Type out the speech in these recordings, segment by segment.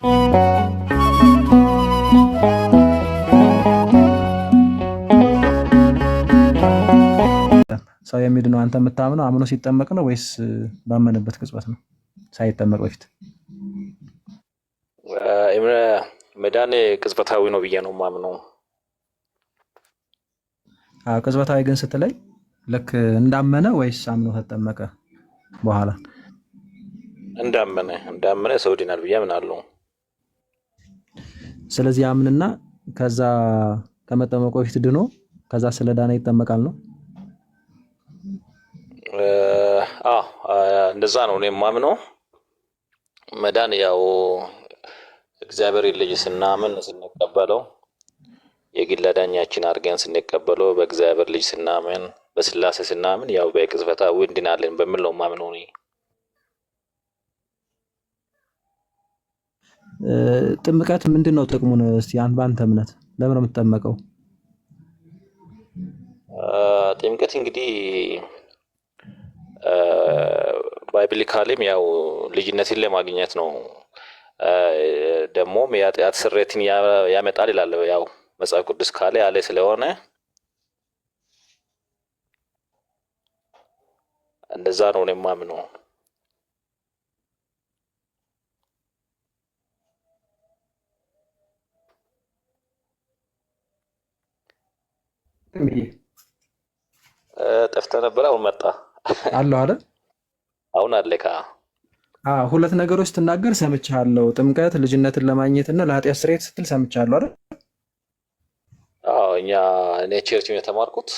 ሰው የሚድነው አንተ የምታምነው አምኖ ሲጠመቅ ነው ወይስ ባመነበት ቅጽበት ነው? ሳይጠመቅ በፊት መዳን ቅጽበታዊ ነው ብዬ ነው የማምነው። ቅጽበታዊ ግን ስትለይ ልክ እንዳመነ ወይስ አምኖ ተጠመቀ በኋላ? እንዳመነ ሰው ይድናል ብዬ አምናለሁ። ስለዚህ አምንና ከዛ ከመጠመቁ በፊት ድኖ ከዛ ስለ ዳና ይጠመቃል ነው? እንደዛ ነው እኔ የማምነው። መዳን ያው እግዚአብሔር ልጅ ስናምን ስንቀበለው የግል አዳኛችን አድርገን ስንቀበለው በእግዚአብሔር ልጅ ስናምን በስላሴ ስናምን ያው በቅጽበታዊ እንድናለን በሚል ነው የማምነው እኔ። ጥምቀት ምንድነው ጥቅሙን? እስቲ በአንተ እምነት ለምን ነው የምትጠመቀው? ጥምቀት እንግዲህ ባይብሊካሊም ያው ልጅነትን ለማግኘት ነው። ደግሞም የኃጢአት ስርየትን ያመጣል ይላል ያው መጽሐፍ ቅዱስ ካለ ያለ ስለሆነ እንደዛ ነው እኔ የማምነው። ጠፍተህ ነበር፣ አሁን መጣ አለው አይደል? አሁን አለካ። ሁለት ነገሮች ስትናገር ሰምቻለሁ። ጥምቀት ልጅነትን ለማግኘትና ለኃጢአት ስርየት ስትል ሰምቻለሁ አይደል? እኔ ቸርች ነው የተማርኩት።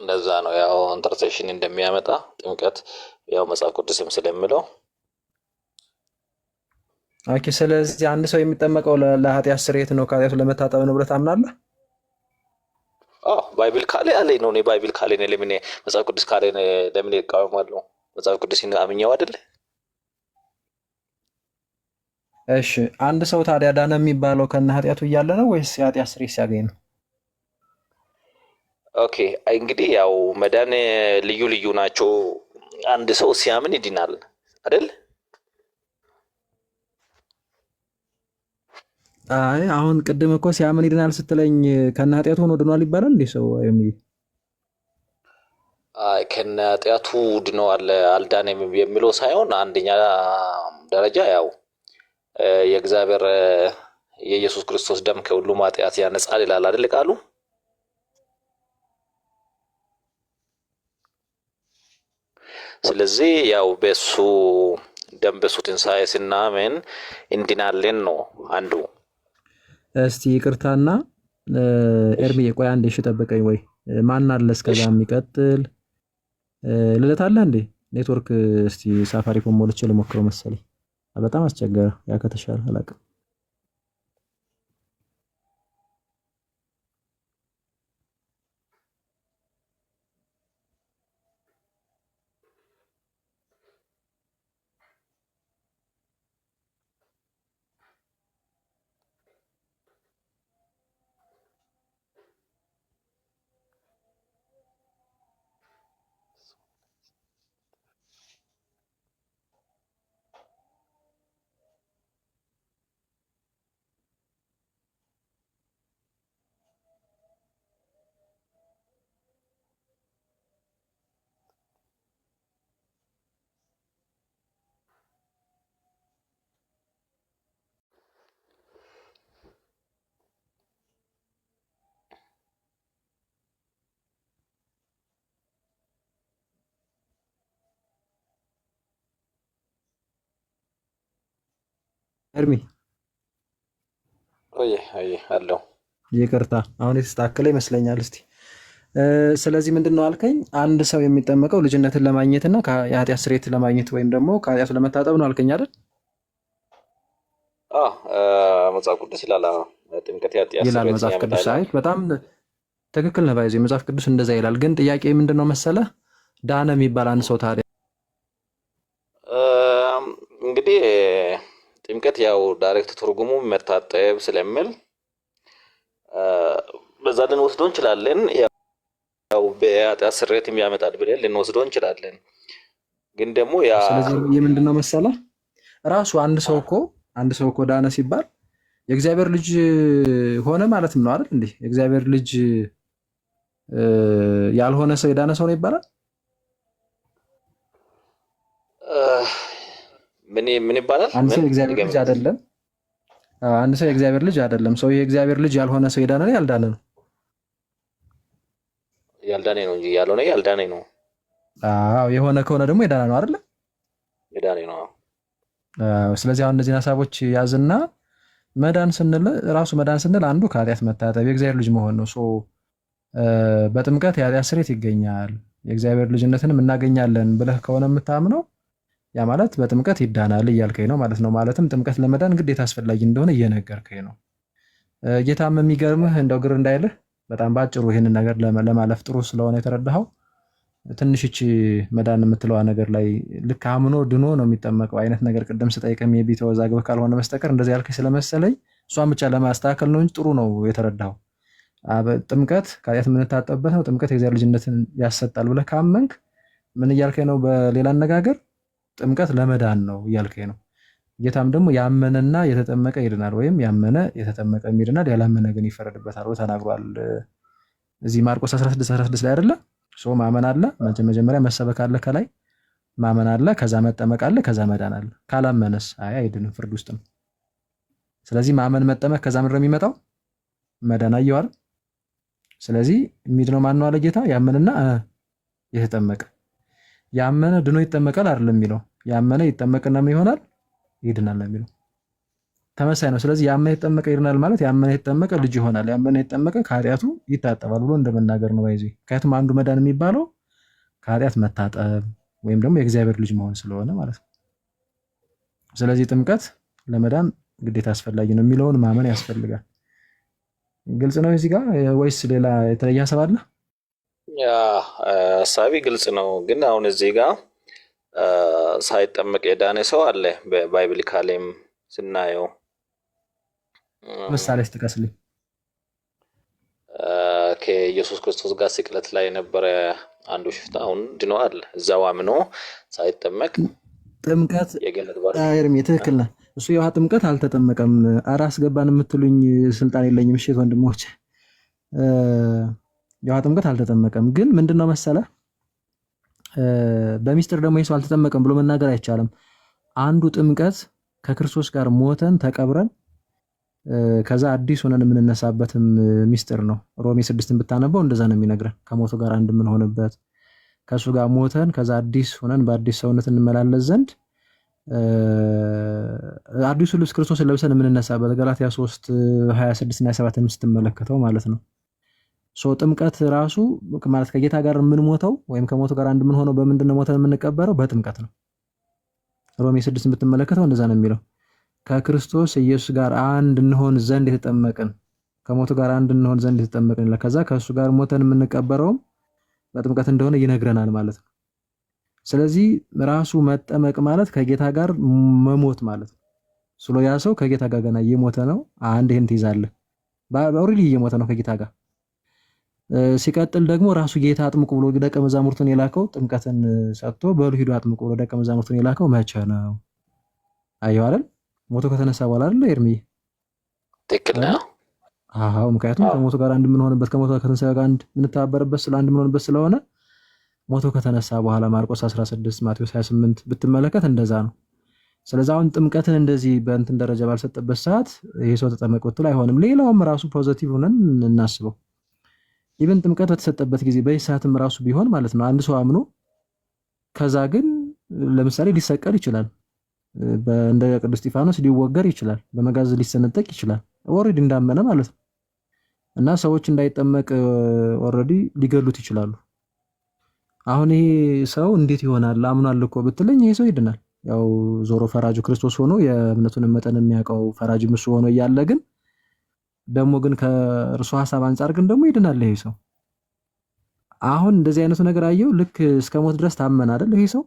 እንደዛ ነው ያው ኢንተርሴሽን እንደሚያመጣ ጥምቀት ያው መጽሐፍ ቅዱስም ስለሚለው። ኦኬ። ስለዚህ አንድ ሰው የሚጠመቀው ለኃጢአት ስርየት ነው፣ ከኃጢአቱ ለመታጠብ ነው ብለህ ታምናለህ? ባይብል ካለ ያለኝ ነው። እኔ ባይብል ካለ ነው ለምን መጽሐፍ ቅዱስ ካለ ለምን ይቃወማለሁ? መጽሐፍ ቅዱስ አምኜው አይደል? እሺ፣ አንድ ሰው ታዲያ ዳነ የሚባለው ከነ ኃጢአቱ እያለ ነው ወይስ የኃጢአት ስርየት ሲያገኝ ነው? ኦኬ፣ እንግዲህ ያው መዳን ልዩ ልዩ ናቸው። አንድ ሰው ሲያምን ይድናል አይደል? አይ አሁን ቅድም እኮ ሲያምን ይድናል ስትለኝ ከነ ኃጢአቱ ሆኖ ድኗል ይባላል እንዴ? ሰው ከነ ኃጢአቱ ድኗል አልዳነም የሚለው ሳይሆን አንደኛ ደረጃ ያው የእግዚአብሔር የኢየሱስ ክርስቶስ ደም ከሁሉም ኃጢአት ያነጻል ይላል አይደል ቃሉ። ስለዚህ ያው በሱ ደም በሱ ትንሣኤ ስናምን እንድናለን ነው አንዱ። እስቲ ይቅርታና ኤርሚ ቆይ አንዴ እሺ ጠብቀኝ። ወይ ማን አለ እስከዛ የሚቀጥል ልደት አለ እንዴ? ኔትወርክ እስቲ ሳፋሪኮም ሞልቼ ልሞክረው መሰለኝ። በጣም አስቸገረ። ያ ከተሻለ አላውቅም። ኤርሚ አለው። ይቅርታ አሁን የተስተካከለ ይመስለኛል። እስቲ ስለዚህ ምንድነው አልከኝ? አንድ ሰው የሚጠመቀው ልጅነትን ለማግኘትና የኃጢአት ስርየት ለማግኘት ወይም ደግሞ ከኃጢአቱ ለመታጠብ ነው አልከኝ አይደል? መጽሐፍ ቅዱስ ይላል። ጥምቀት የኃጢአት ይላል መጽሐፍ ቅዱስ። አይ በጣም ትክክል ነው። ባይዘ መጽሐፍ ቅዱስ እንደዛ ይላል። ግን ጥያቄ ምንድነው መሰለ ዳነ የሚባል አንድ ሰው ታዲያ እንግዲህ ጥምቀት ያው ዳይሬክት ትርጉሙ መታጠብ ስለሚል በዛ ልንወስደው እንችላለን። ያው በኃጢአት ስርየትም ያመጣል ብለን ልንወስደው እንችላለን። ግን ደግሞ ያ ስለዚህ የምንድነው መሰለ ራሱ አንድ ሰው እኮ አንድ ሰው እኮ ዳነ ሲባል የእግዚአብሔር ልጅ ሆነ ማለትም ነው አይደል እንዴ? የእግዚአብሔር ልጅ ያልሆነ ሰው የዳነ ሰው ነው ይባላል? ምን ይባላል? አንድ ሰው የእግዚአብሔር ልጅ አይደለም። አንድ ሰው የእግዚአብሔር ልጅ አይደለም። ሰው የእግዚአብሔር ልጅ ያልሆነ ሰው የዳነ ነው ያልዳነ ነው? ያልዳነ ነው እንጂ ያልሆነ ያልዳነ ነው። አዎ የሆነ ከሆነ ደግሞ የዳነ ነው አይደል? የዳነ ነው። ስለዚህ አሁን እነዚህን ሀሳቦች ያዝና መዳን ስንል ራሱ መዳን ስንል አንዱ ከኃጢአት መታጠብ የእግዚአብሔር ልጅ መሆን ነው። በጥምቀት የኃጢአት ስርየት ይገኛል የእግዚአብሔር ልጅነትንም እናገኛለን ብለህ ከሆነ የምታምነው ያ ማለት በጥምቀት ይዳናል እያልከኝ ነው ማለት ነው። ማለትም ጥምቀት ለመዳን ግዴታ አስፈላጊ እንደሆነ እየነገርከኝ ነው። ጌታም የሚገርምህ እንደው ግር እንዳይልህ በጣም ባጭሩ ይህንን ነገር ለማለፍ ጥሩ ስለሆነ የተረዳኸው ትንሽች መዳን የምትለዋ ነገር ላይ ልክ አምኖ ድኖ ነው የሚጠመቀው አይነት ነገር ቅድም ስጠይቅም የቢተወዛግብ ካልሆነ በስተቀር እንደዚህ ያልከኝ ስለመሰለኝ እሷን ብቻ ለማስተካከል ነው እንጂ ጥሩ ነው የተረዳኸው። ጥምቀት ከኃጢአት የምንታጠብበት ነው። ጥምቀት የእግዚአብሔር ልጅነትን ያሰጣል ብለህ ካመንክ ምን እያልከኝ ነው? በሌላ አነጋገር ጥምቀት ለመዳን ነው እያልከኝ ነው። ጌታም ደግሞ ያመነና የተጠመቀ ይድናል፣ ወይም ያመነ የተጠመቀ ይድናል፣ ያላመነ ግን ይፈረድበታል ብሎ ተናግሯል። እዚህ ማርቆስ 16:16 ላይ አይደለ? ማመን አለ፣ መጀመሪያ መሰበክ አለ፣ ከላይ ማመን አለ፣ ከዛ መጠመቅ አለ፣ ከዛ መዳን አለ። ካላመነስ አይድንም፣ ፍርድ ውስጥ ነው። ስለዚህ ማመን፣ መጠመቅ፣ ከዛ ምንድን ነው የሚመጣው? መዳን። አየዋል። ስለዚህ የሚድነው ማን ነው አለ ጌታ? ያመነና የተጠመቀ። ያመነ ድኖ ይጠመቃል አይደለም የሚለው፣ ያመነ ይጠመቅና ምን ይሆናል? ይድናል ነው የሚለው። ተመሳሳይ ነው። ስለዚህ ያመነ የተጠመቀ ይድናል ማለት ያመነ የተጠመቀ ልጅ ይሆናል፣ ያመነ የተጠመቀ ከኃጢአቱ ይታጠባል ብሎ እንደመናገር ነው። ባይዚ ከየትም አንዱ መዳን የሚባለው ከኃጢአት መታጠብ ወይም ደግሞ የእግዚአብሔር ልጅ መሆን ስለሆነ ማለት ነው። ስለዚህ ጥምቀት ለመዳን ግዴታ አስፈላጊ ነው የሚለውን ማመን ያስፈልጋል። ግልጽ ነው እዚህ ጋር ወይስ ሌላ የተለየ ሀሳብ አለ? ያ ሀሳቢ ግልጽ ነው። ግን አሁን እዚህ ጋር ሳይጠመቅ የዳነ ሰው አለ በባይብሊካሌም ስናየው። ምሳሌ ስትቀስልኝ ከኢየሱስ ክርስቶስ ጋር ስቅለት ላይ የነበረ አንዱ ሽፍታ አሁን ድኗል። እዛው አምኖ ሳይጠመቅ ጥምቀት ኤርሚ ትክክል ነህ። እሱ የውሃ ጥምቀት አልተጠመቀም። ኧረ አስገባን የምትሉኝ ስልጣን የለኝም። እሺ ወንድሞች፣ የውሃ ጥምቀት አልተጠመቀም። ግን ምንድነው መሰለህ በሚስጥር ደግሞ የሰው አልተጠመቀም ብሎ መናገር አይቻልም። አንዱ ጥምቀት ከክርስቶስ ጋር ሞተን ተቀብረን ከዛ አዲስ ሆነን የምንነሳበትም ሚስጥር ነው። ሮሜ 6ን ብታነበው እንደዛ ነው የሚነግረን። ከሞቱ ጋር አንድ የምንሆንበት ከሱ ጋር ሞተን ከዛ አዲስ ሆነን በአዲስ ሰውነት እንመላለስ ዘንድ አዲሱ ልብስ ክርስቶስን ለብሰን የምንነሳበት ገላትያ 3:26 እና 27 ስትመለከተው ማለት ነው። ጥምቀት ራሱ ማለት ከጌታ ጋር የምንሞተው ወይም ከሞቱ ጋር አንድ የምንሆነው በምንድን ነው? ሞተን የምንቀበረው በጥምቀት ነው። ሮሜ 6ን ብትመለከተው እንደዛ ነው የሚለው። ከክርስቶስ ኢየሱስ ጋር አንድ እንሆን ዘንድ የተጠመቅን፣ ከሞቱ ጋር አንድ እንሆን ዘንድ የተጠመቅን ይላል። ከዛ ከእሱ ጋር ሞተን የምንቀበረውም በጥምቀት እንደሆነ ይነግረናል ማለት ነው። ስለዚህ ራሱ መጠመቅ ማለት ከጌታ ጋር መሞት ማለት ነው። ያ ሰው ከጌታ ጋር ገና እየሞተ ነው። አንድ ይሄን ትይዛለህ። ኦልሬዲ እየሞተ ነው ከጌታ ጋር። ሲቀጥል ደግሞ ራሱ ጌታ አጥምቁ ብሎ ደቀ መዛሙርቱን የላከው ጥምቀትን ሰጥቶ በሉ ሂዱ አጥምቁ ብሎ ደቀ መዛሙርቱን የላከው መቼ ነው? አየሁ አይደል? ሞቶ ከተነሳ በኋላ አይደል ኤርሚ? ትክክል ነው። አዎ፣ ምክንያቱም ከሞቱ ጋር አንድ የምንሆንበት ከሞቱ ጋር ከተነሳ ጋር አንድ የምንተባበርበት አንድ የምንሆንበት ስለሆነ ሞቶ ከተነሳ በኋላ ማርቆስ 16 ማቴዎስ 28 ብትመለከት እንደዛ ነው። ስለዚህ አሁን ጥምቀትን እንደዚህ በእንትን ደረጃ ባልሰጠበት ሰዓት ይሄ ሰው ተጠመቀ ብትል አይሆንም። ሌላውም ራሱ ፖዚቲቭ ሆነን እናስበው። ኢቭን ጥምቀት በተሰጠበት ጊዜ በዚህ ሰዓትም ራሱ ቢሆን ማለት ነው አንድ ሰው አምኖ ከዛ ግን ለምሳሌ ሊሰቀል ይችላል፣ እንደ ቅዱስ እስጢፋኖስ ሊወገር ይችላል፣ በመጋዝ ሊሰነጠቅ ይችላል። ኦልሬዲ እንዳመነ ማለት ነው። እና ሰዎች እንዳይጠመቅ ኦልሬዲ ሊገሉት ይችላሉ። አሁን ይሄ ሰው እንዴት ይሆናል? አምኗል እኮ ብትለኝ ይሄ ሰው ይድናል። ያው ዞሮ ፈራጁ ክርስቶስ ሆኖ የእምነቱን መጠን የሚያውቀው ፈራጅ እሱ ሆኖ እያለ ግን ደግሞ ግን ከእርሱ ሐሳብ አንጻር ግን ደግሞ ይድናል ይሄ ሰው። አሁን እንደዚህ አይነቱ ነገር አየው። ልክ እስከ ሞት ድረስ ታመነ አይደል ይሄ ሰው።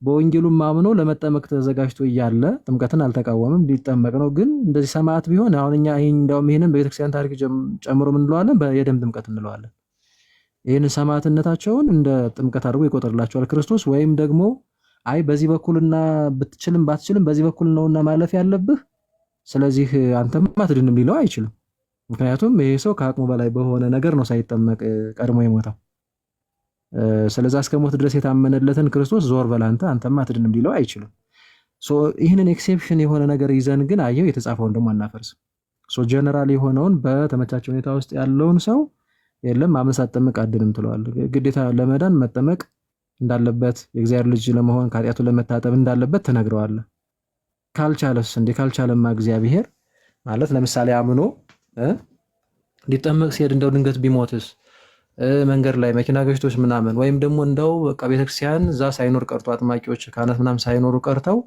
በወንጌሉም አምኖ ለመጠመቅ ተዘጋጅቶ እያለ ጥምቀትን አልተቃወምም፣ ሊጠመቅ ነው። ግን እንደዚህ ሰማዕት ቢሆን አሁን እኛ እንደውም ይሄንን በቤተክርስቲያን ታሪክ ጨምሮ ምን እንለዋለን? የደም ጥምቀት እንለዋለን። ይህን ሰማዕትነታቸውን እንደ ጥምቀት አድርጎ ይቆጥርላቸዋል ክርስቶስ። ወይም ደግሞ አይ በዚህ በኩልና ብትችልም ባትችልም በዚህ በኩል ነውና ማለፍ ያለብህ፣ ስለዚህ አንተም አትድንም ሊለው አይችልም። ምክንያቱም ይሄ ሰው ከአቅሙ በላይ በሆነ ነገር ነው ሳይጠመቅ ቀድሞ የሞተው። ስለዚህ እስከ ሞት ድረስ የታመነለትን ክርስቶስ ዞር በል አንተም አትድንም ሊለው አይችልም። ይህንን ኤክሴፕሽን የሆነ ነገር ይዘን ግን አየው የተጻፈውን ደግሞ አናፈርስም። ጀነራል የሆነውን በተመቻቸ ሁኔታ ውስጥ ያለውን ሰው የለም ማመን ሳትጠመቅ አድንም ትለዋለህ። ግዴታ ለመዳን መጠመቅ እንዳለበት የእግዚአብሔር ልጅ ለመሆን ከኃጢአቱ ለመታጠብ እንዳለበት ትነግረዋለህ። ካልቻለስ እንዴ? ካልቻለማ እግዚአብሔር ማለት ለምሳሌ አምኖ ሊጠመቅ ሲሄድ እንደው ድንገት ቢሞትስ መንገድ ላይ መኪና ገጭቶች ምናምን ወይም ደግሞ እንደው በቃ ቤተክርስቲያን እዛ ሳይኖር ቀርቶ አጥማቂዎች ካህናት ምናምን ሳይኖሩ ቀርተው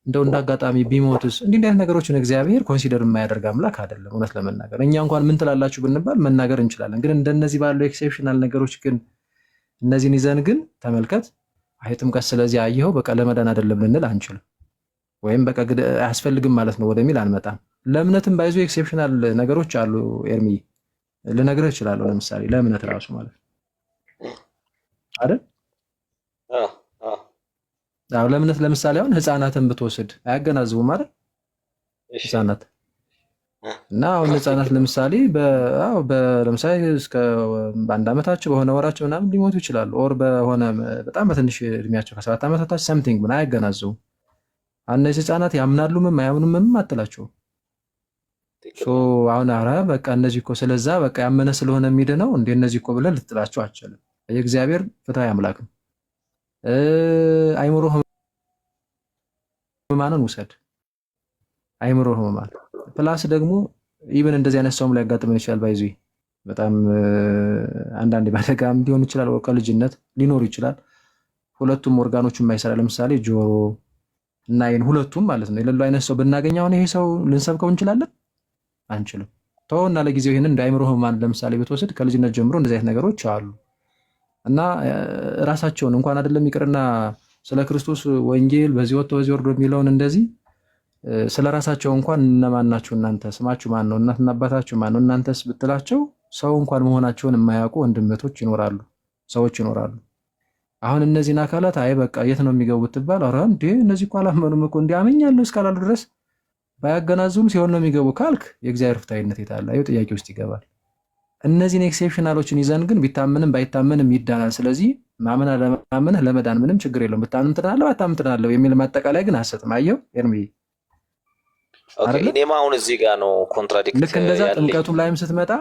እንደው እንዳጋጣሚ ቢሞትስ? እንዲህ አይነት ነገሮችን እግዚአብሔር ኮንሲደር የማያደርግ አምላክ አይደለም። እውነት ለመናገር እኛ እንኳን ምን ትላላችሁ ብንባል መናገር እንችላለን። ግን እንደነዚህ ባለው ኤክሴፕሽናል ነገሮች ግን እነዚህን ይዘን ግን ተመልከት፣ አይ ጥምቀት ስለዚህ አየኸው በቃ ለመዳን አይደለም ልንል አንችልም። ወይም በቃ አያስፈልግም ማለት ነው ወደሚል አንመጣም። ለእምነትም ባይዞ ኤክሴፕሽናል ነገሮች አሉ። ኤርሚ ልነግርህ እችላለሁ። ለምሳሌ ለእምነት ራሱ ማለት አይደል? አዎ ለእምነት ለምሳሌ አሁን ህፃናትን ብትወስድ አያገናዝቡም አይደል? ህፃናት እና አሁን ህፃናት ለምሳሌ ለምሳሌ እስከ በአንድ ዓመታቸው በሆነ ወራቸው ምናምን ሊሞቱ ይችላሉ። ኦር በሆነ በጣም በትንሽ እድሜያቸው ከ7 ዓመት በታች ሰምቲንግ ምን አያገናዝቡም። እነዚህ ህፃናት ያምናሉም አያምኑም አትላቸውም። አሁን ኧረ በቃ እነዚህ እኮ ስለዛ በቃ ያመነ ስለሆነ የሚድነው እንደ እነዚህ እኮ ብለህ ልትጥላቸው አትችልም። የእግዚአብሔር ፍትሐዊ አምላክ ነው። አይምሮ ህሙማንን ውሰድ። አይምሮ ህሙማን ፕላስ ደግሞ ኢቭን እንደዚህ አይነት ሰውም ሊያጋጥመን ይችላል። ባይዙ በጣም አንዳንዴ ባደጋም ሊሆን ይችላል፣ ከልጅነት ሊኖር ይችላል። ሁለቱም ኦርጋኖቹ የማይሰራ ለምሳሌ ጆሮ እና አይን ሁለቱም ማለት ነው የሌለው አይነት ሰው ብናገኝ አሁን ይሄ ሰው ልንሰብከው እንችላለን? አንችልም። ተወውና ለጊዜው ይሄንን እንደ አይምሮ ህሙማን ለምሳሌ ብትወስድ ከልጅነት ጀምሮ እንደዚህ አይነት ነገሮች አሉ እና ራሳቸውን እንኳን አይደለም ይቅርና ስለ ክርስቶስ ወንጌል በዚህ ወጥቶ በዚህ ወርዶ የሚለውን እንደዚህ ስለ ራሳቸው እንኳን እነማን ናችሁ እናንተ? ስማችሁ ማን ነው? እናትና አባታችሁ ማን ነው? እናንተስ ብትላቸው ሰው እንኳን መሆናቸውን የማያውቁ ወንድመቶች ይኖራሉ፣ ሰዎች ይኖራሉ። አሁን እነዚህን አካላት አይ በቃ የት ነው የሚገቡ ብትባል ኧረ እንዴ እነዚህ እኮ አላመኑም እኮ እንዲህ አመኛለሁ እስካላሉ ድረስ ባያገናዝቡም ሲሆን ነው የሚገቡ ካልክ የእግዚአብሔር ፍትሃዊነት የታለ? ይኸው ጥያቄ ውስጥ ይገባል። እነዚህን ኤክሴፕሽናሎችን ይዘን ግን ቢታመንም ባይታመንም ይዳናል። ስለዚህ ማመን አለማመንህ ለመዳን ምንም ችግር የለውም። ብታምን ትድናለህ፣ ባታምን ትድናለህ የሚል ማጠቃለያ ግን አሰጥም። አየው ኤርሚ እኔማ አሁን እዚህ ጋር ነው ኮንትራዲክት። ልክ እንደዛ ጥምቀቱ ላይም ስትመጣ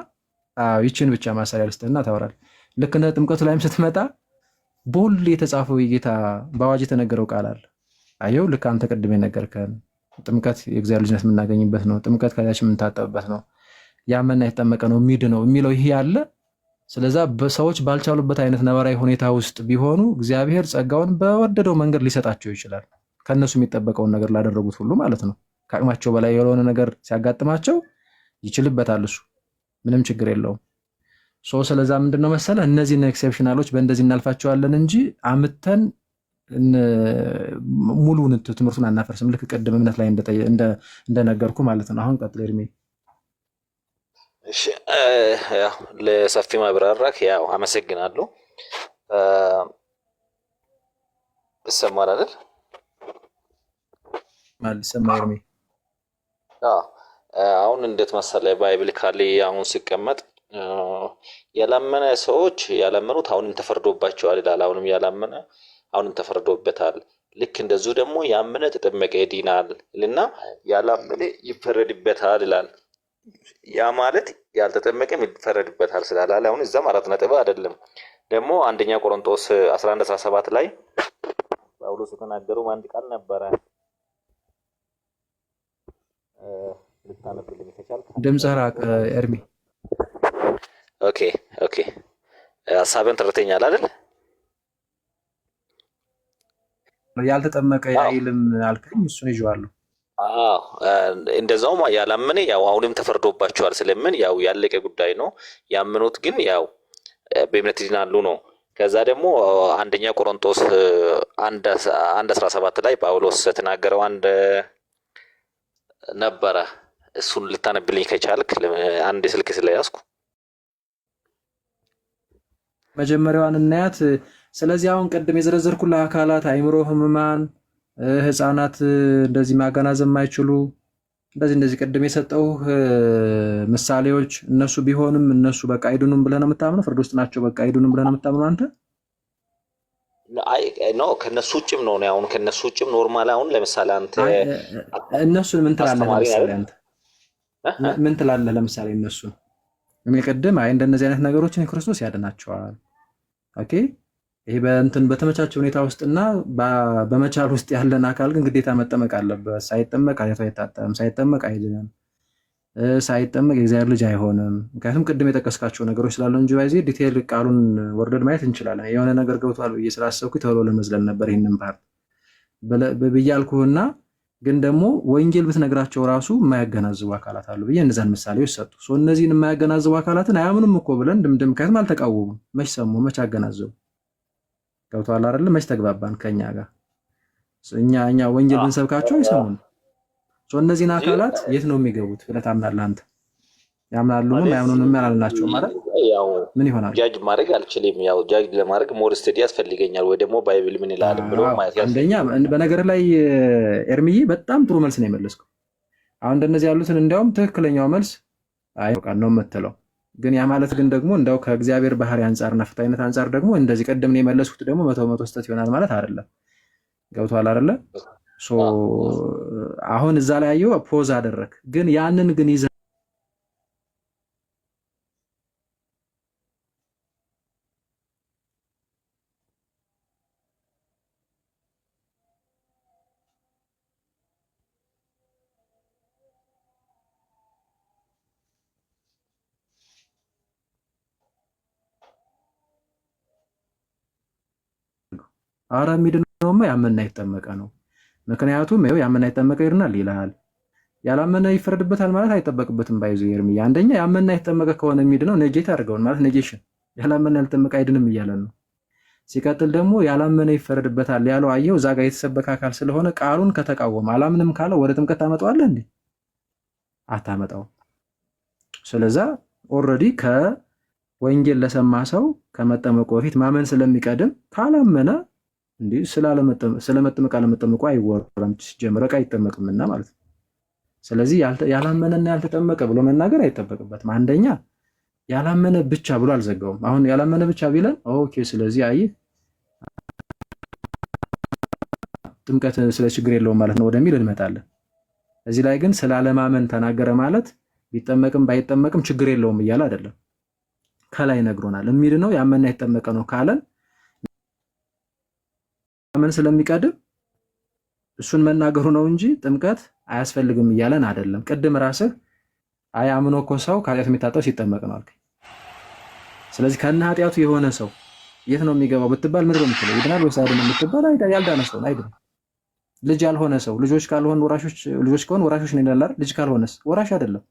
ይችን ብቻ ማሰሪያ ልስጥህና ታወራለህ። ልክ እንደ ጥምቀቱ ላይም ስትመጣ ቦል የተጻፈው የጌታ በአዋጅ የተነገረው ቃል አለ። አየው ልክ አንተ ቅድም የነገርከን ጥምቀት የእግዚአብሔር ልጅነት የምናገኝበት ነው። ጥምቀት ከላያችን የምንታጠብበት ነው። ያመና የተጠመቀ ነው የሚድ ነው የሚለው ይሄ አለ። ስለዛ በሰዎች ባልቻሉበት አይነት ነባራዊ ሁኔታ ውስጥ ቢሆኑ እግዚአብሔር ጸጋውን በወደደው መንገድ ሊሰጣቸው ይችላል። ከነሱ የሚጠበቀውን ነገር ላደረጉት ሁሉ ማለት ነው። ከአቅማቸው በላይ የሆነ ነገር ሲያጋጥማቸው ይችልበታል። እሱ ምንም ችግር የለውም። ስለዛ ምንድነው መሰለ እነዚህን ኤክሴፕሽናሎች በእንደዚህ እናልፋቸዋለን እንጂ አምተን ሙሉውን ትምህርቱን አናፈርስም። ልክ ቅድም እምነት ላይ እንደነገርኩ ማለት ነው። አሁን ቀጥል ኤርሚ። እሺ ያው ለሰፊ ማብራሪያ ያው አመሰግናለሁ። ይሰማል አይደል? ማለት ሰማ ኤርሚ። አሁን እንዴት መሰለ ባይብሊካሊ አሁን ሲቀመጥ ያላመነ ሰዎች ያላመኑት አሁንም ተፈርዶባቸዋል ይላል። አሁንም ያላመነ አሁንም ተፈርዶበታል። ልክ እንደዚሁ ደግሞ ያመነ ተጠመቀ ይድናል እና ያላመነ ይፈረድበታል ይላል። ያ ማለት ያልተጠመቀ ይፈረድበታል ስላላለ አሁን እዛም 4 ነጥብ አይደለም። ደግሞ አንደኛ ቆሮንቶስ 11:17 ላይ ጳውሎስ የተናገረው አንድ ቃል ነበረ። ልታነብልኝ ከቻልክ ድምፅህ ራቅ ኤርሚ። ኦኬ ሀሳብን ተረተኛል አይደል? ያልተጠመቀ አይልም አልከኝ፣ እሱን ይዤዋለሁ። እንደዛውም ያላመነ ያው አሁንም ተፈርዶባቸዋል ስለምን ያው ያለቀ ጉዳይ ነው። ያመኑት ግን ያው በእምነት ይድናሉ ነው። ከዛ ደግሞ አንደኛ ቆሮንቶስ 1:17 ላይ ጳውሎስ የተናገረው አንድ ነበረ። እሱን ልታነብልኝ ከቻልክ አንድ ስልክ ስለያዝኩ መጀመሪያዋን እናያት። ስለዚህ አሁን ቅድም የዘረዘርኩልህ አካላት አይምሮ ህሙማን፣ ህፃናት፣ እንደዚህ ማገናዘብ የማይችሉ እንደዚህ ቅድም የሰጠሁህ ምሳሌዎች እነሱ ቢሆንም እነሱ በቃ አይዱንም ብለህ ነው የምታምነው? ፍርድ ውስጥ ናቸው በቃ አይዱንም ብለህ ነው የምታምነው አንተ? አይ ኖ ከነሱ ውጭም ነው። አሁን ከነሱ ውጭም ኖርማል። አሁን ለምሳሌ አንተ እነሱን ምን ትላለህ? ለምሳሌ አንተ ምን ትላለህ? ለምሳሌ እነሱን እኔ ቅድም አይ እንደነዚህ አይነት ነገሮችን ክርስቶስ ያድናቸዋል። ኦኬ ይሄ በእንትን በተመቻቸ ሁኔታ ውስጥና በመቻል ውስጥ ያለን አካል ግን ግዴታ መጠመቅ አለበት። ሳይጠመቅ ኃጢአቱ አይታጠብም፣ ሳይጠመቅ አይድንም፣ ሳይጠመቅ የእግዚአብሔር ልጅ አይሆንም። ምክንያቱም ቅድም የጠቀስካቸው ነገሮች ስላሉ እንጂ ባይዜ ዲቴይል ቃሉን ወርደን ማየት እንችላለን። የሆነ ነገር ገብቷል ብዬ ስላሰብኩ ቶሎ ለመዝለል ነበር ይህንን ፓርት ብያልኩህና ግን ደግሞ ወንጌል ብትነግራቸው ራሱ የማያገናዝቡ አካላት አሉ ብዬ እነዛን ምሳሌዎች ሰጡ። እነዚህን የማያገናዝቡ አካላትን አያምኑም እኮ ብለን ድምድም ምክንያቱም አልተቃወሙም። መች ሰሙ? መች አገናዘቡ? ገብቶሃል አይደለ? መች ተግባባን ከኛ ጋር? እኛ ወንጌል ብንሰብካቸው አይሰሙም። እነዚህን አካላት የት ነው የሚገቡት ብለህ ታምናለህ አንተ? ያምናሉ ያምኑንም ያላልናቸው ማለት ያው ምን ይሆናል? ጃጅ ማድረግ አልችልም። ያው ጃጅ ለማድረግ ሞር ስተዲ ያስፈልገኛል ወይ ደግሞ ባይብል ምን ይላል ብሎ ማለት ያስፈልጋል። አንደኛ በነገር ላይ ኤርሚዬ በጣም ጥሩ መልስ ነው የመለስከው። አሁን እንደነዚህ ያሉትን እንዲያውም ትክክለኛው መልስ አይወቃል ነው የምትለው። ግን ያ ማለት ግን ደግሞ እንደው ከእግዚአብሔር ባህሪ አንጻርና ፍትሃዊነት አንጻር ደግሞ እንደዚህ ቀደም ነው የመለስኩት ደግሞ 100% ስህተት ይሆናል ማለት አይደለም። ገብቶሃል አይደለ? አሁን እዛ ላይ አየው ፖዝ አደረክ። ግን ያንን ግን ይዘህ አረ የሚድነውማ ያመነና የተጠመቀ ነው። ምክንያቱም ይኸው ያመነና የተጠመቀ ይድናል ይላል። ያላመነ ይፈረድበታል ማለት አይጠበቅበትም። ባይዙ ኤርሚያ አንደኛ ያመነና የተጠመቀ ከሆነ የሚድነው ኔጌት አድርገውን ማለት ኔጌሽን ያላመነ ያልተጠመቀ አይድንም እያለ ነው። ሲቀጥል ደግሞ ያላመነ ይፈረድበታል ያለው አየው እዛ ጋር የተሰበከ አካል ስለሆነ ቃሉን ከተቃወመ አላምንም ካለ ወደ ጥምቀት ታመጣዋለህ እንዴ? አታመጣው። ስለዛ ኦልሬዲ ከወንጌል ለሰማ ሰው ከመጠመቁ በፊት ማመን ስለሚቀድም ካላመነ እንዴ ስለመጠመቅ አለመጠመቁ አይወራም። ሲጀምር አይጠመቅምና ማለት ነው። ስለዚህ ያላመነና ያልተጠመቀ ብሎ መናገር አይጠበቅበትም። አንደኛ ያላመነ ብቻ ብሎ አልዘጋውም። አሁን ያላመነ ብቻ ቢለን ኦኬ፣ ስለዚህ አይ ጥምቀት ስለ ችግር የለውም ማለት ነው ወደሚል እንመጣለን። እዚህ ላይ ግን ስላለማመን ተናገረ ማለት ቢጠመቅም ባይጠመቅም ችግር የለውም እያለ አይደለም። ከላይ ነግሮናል። የሚድነው ያመነና የተጠመቀ ነው ካለን ማመን ስለሚቀድም እሱን መናገሩ ነው እንጂ ጥምቀት አያስፈልግም እያለን አይደለም። ቅድም ራስህ አያምኖ እኮ ሰው ከኃጢአቱ የሚታጠብ ሲጠመቅ ነው አልከኝ። ስለዚህ ከነ ኃጢአቱ የሆነ ሰው የት ነው የሚገባው ብትባል ምንድን ነው የምትለው? ይድናል ወይስ አይድንም ብትባል ያልዳነ ሰው አይድንም። ልጅ ያልሆነ ሰው ልጆች ካልሆኑ ወራሾች፣ ልጆች ከሆኑ ወራሾች ነው ይላል። ልጅ ካልሆነስ ወራሽ አይደለም።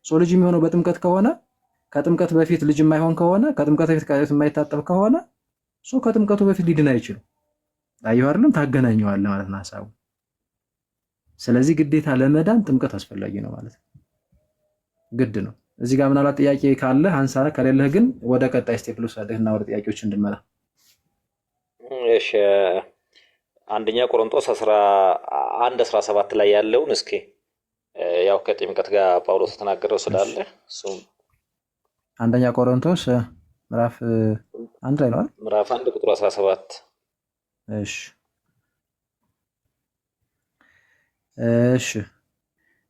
ልጅ የሚሆነው በጥምቀት ከሆነ ከጥምቀት በፊት ልጅ የማይሆን ከሆነ ከጥምቀት በፊት ከኃጢአቱ የማይታጠብ ከሆነ ከጥምቀቱ በፊት ሊድን አይችልም። አየሁ አይደለም? ታገናኘዋለህ ማለት ነው ሐሳቡ። ስለዚህ ግዴታ ለመዳን ጥምቀት አስፈላጊ ነው ማለት ነው። ግድ ነው። እዚህ ጋር ምናልባት ጥያቄ ካለህ አንሳ፣ ከሌለህ ግን ወደ ቀጣይ ስቴፕ ልውሰድህና ወደ ጥያቄዎች እንድመራ። እሺ፣ አንደኛ ቆሮንቶስ 11:17 ላይ ያለውን እስኪ ያው ከጥምቀት ጋር ጳውሎስ ተናገረው ስላለ እሱም አንደኛ ቆሮንቶስ ምዕራፍ 1 ላይ ነው። ምዕራፍ 1 ቁጥር 17። እሺ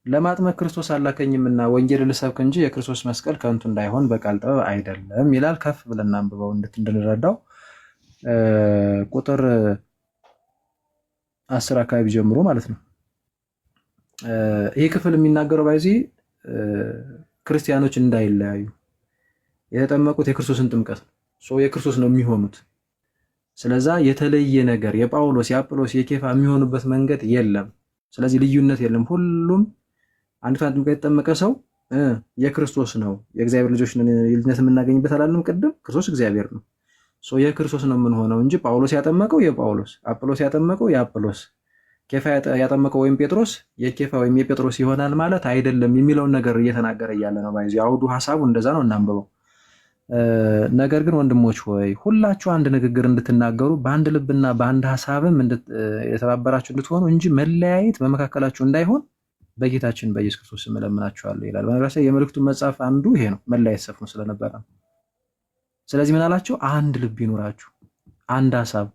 ለማጥመቅ ክርስቶስ አላከኝምና ወንጌል ልሰብክ እንጂ የክርስቶስ መስቀል ከንቱ እንዳይሆን በቃል ጥበብ አይደለም ይላል። ከፍ ብለን አንብበው እንድንረዳው ቁጥር 10 አካባቢ ጀምሮ ማለት ነው። ይሄ ክፍል የሚናገረው ባይዚ ክርስቲያኖች እንዳይለያዩ የተጠመቁት የክርስቶስን ጥምቀት ነው። የክርስቶስ ነው የሚሆኑት። ስለዛ የተለየ ነገር የጳውሎስ የአጵሎስ የኬፋ የሚሆኑበት መንገድ የለም። ስለዚህ ልዩነት የለም። ሁሉም አንዲቷን ጥምቀት የተጠመቀ ሰው የክርስቶስ ነው። የእግዚአብሔር ልጆች ነን ልጅነት የምናገኝበት አላልንም ቅድም? ክርስቶስ እግዚአብሔር ነው። የክርስቶስ ነው የምንሆነው እንጂ ጳውሎስ ያጠመቀው የጳውሎስ፣ አጵሎስ ያጠመቀው የአጵሎስ፣ ኬፋ ያጠመቀው ወይም ጴጥሮስ የኬፋ ወይም የጴጥሮስ ይሆናል ማለት አይደለም የሚለውን ነገር እየተናገረ እያለ ነው። ባይዚ አውዱ ሐሳቡ እንደዛ ነው። እናንብበው። ነገር ግን ወንድሞች ሆይ ሁላችሁ አንድ ንግግር እንድትናገሩ በአንድ ልብና በአንድ ሐሳብም የተባበራችሁ እንድትሆኑ እንጂ መለያየት በመካከላችሁ እንዳይሆን በጌታችን በኢየሱስ ክርስቶስ ስም እለምናችኋለሁ ይላል። በነገራችን የመልእክቱ መጽሐፍ አንዱ ይሄ ነው፣ መለያየት ሰፍኖ ስለነበረ ነው። ስለዚህ ምን አላቸው? አንድ ልብ ይኑራችሁ፣ አንድ ሐሳብ፣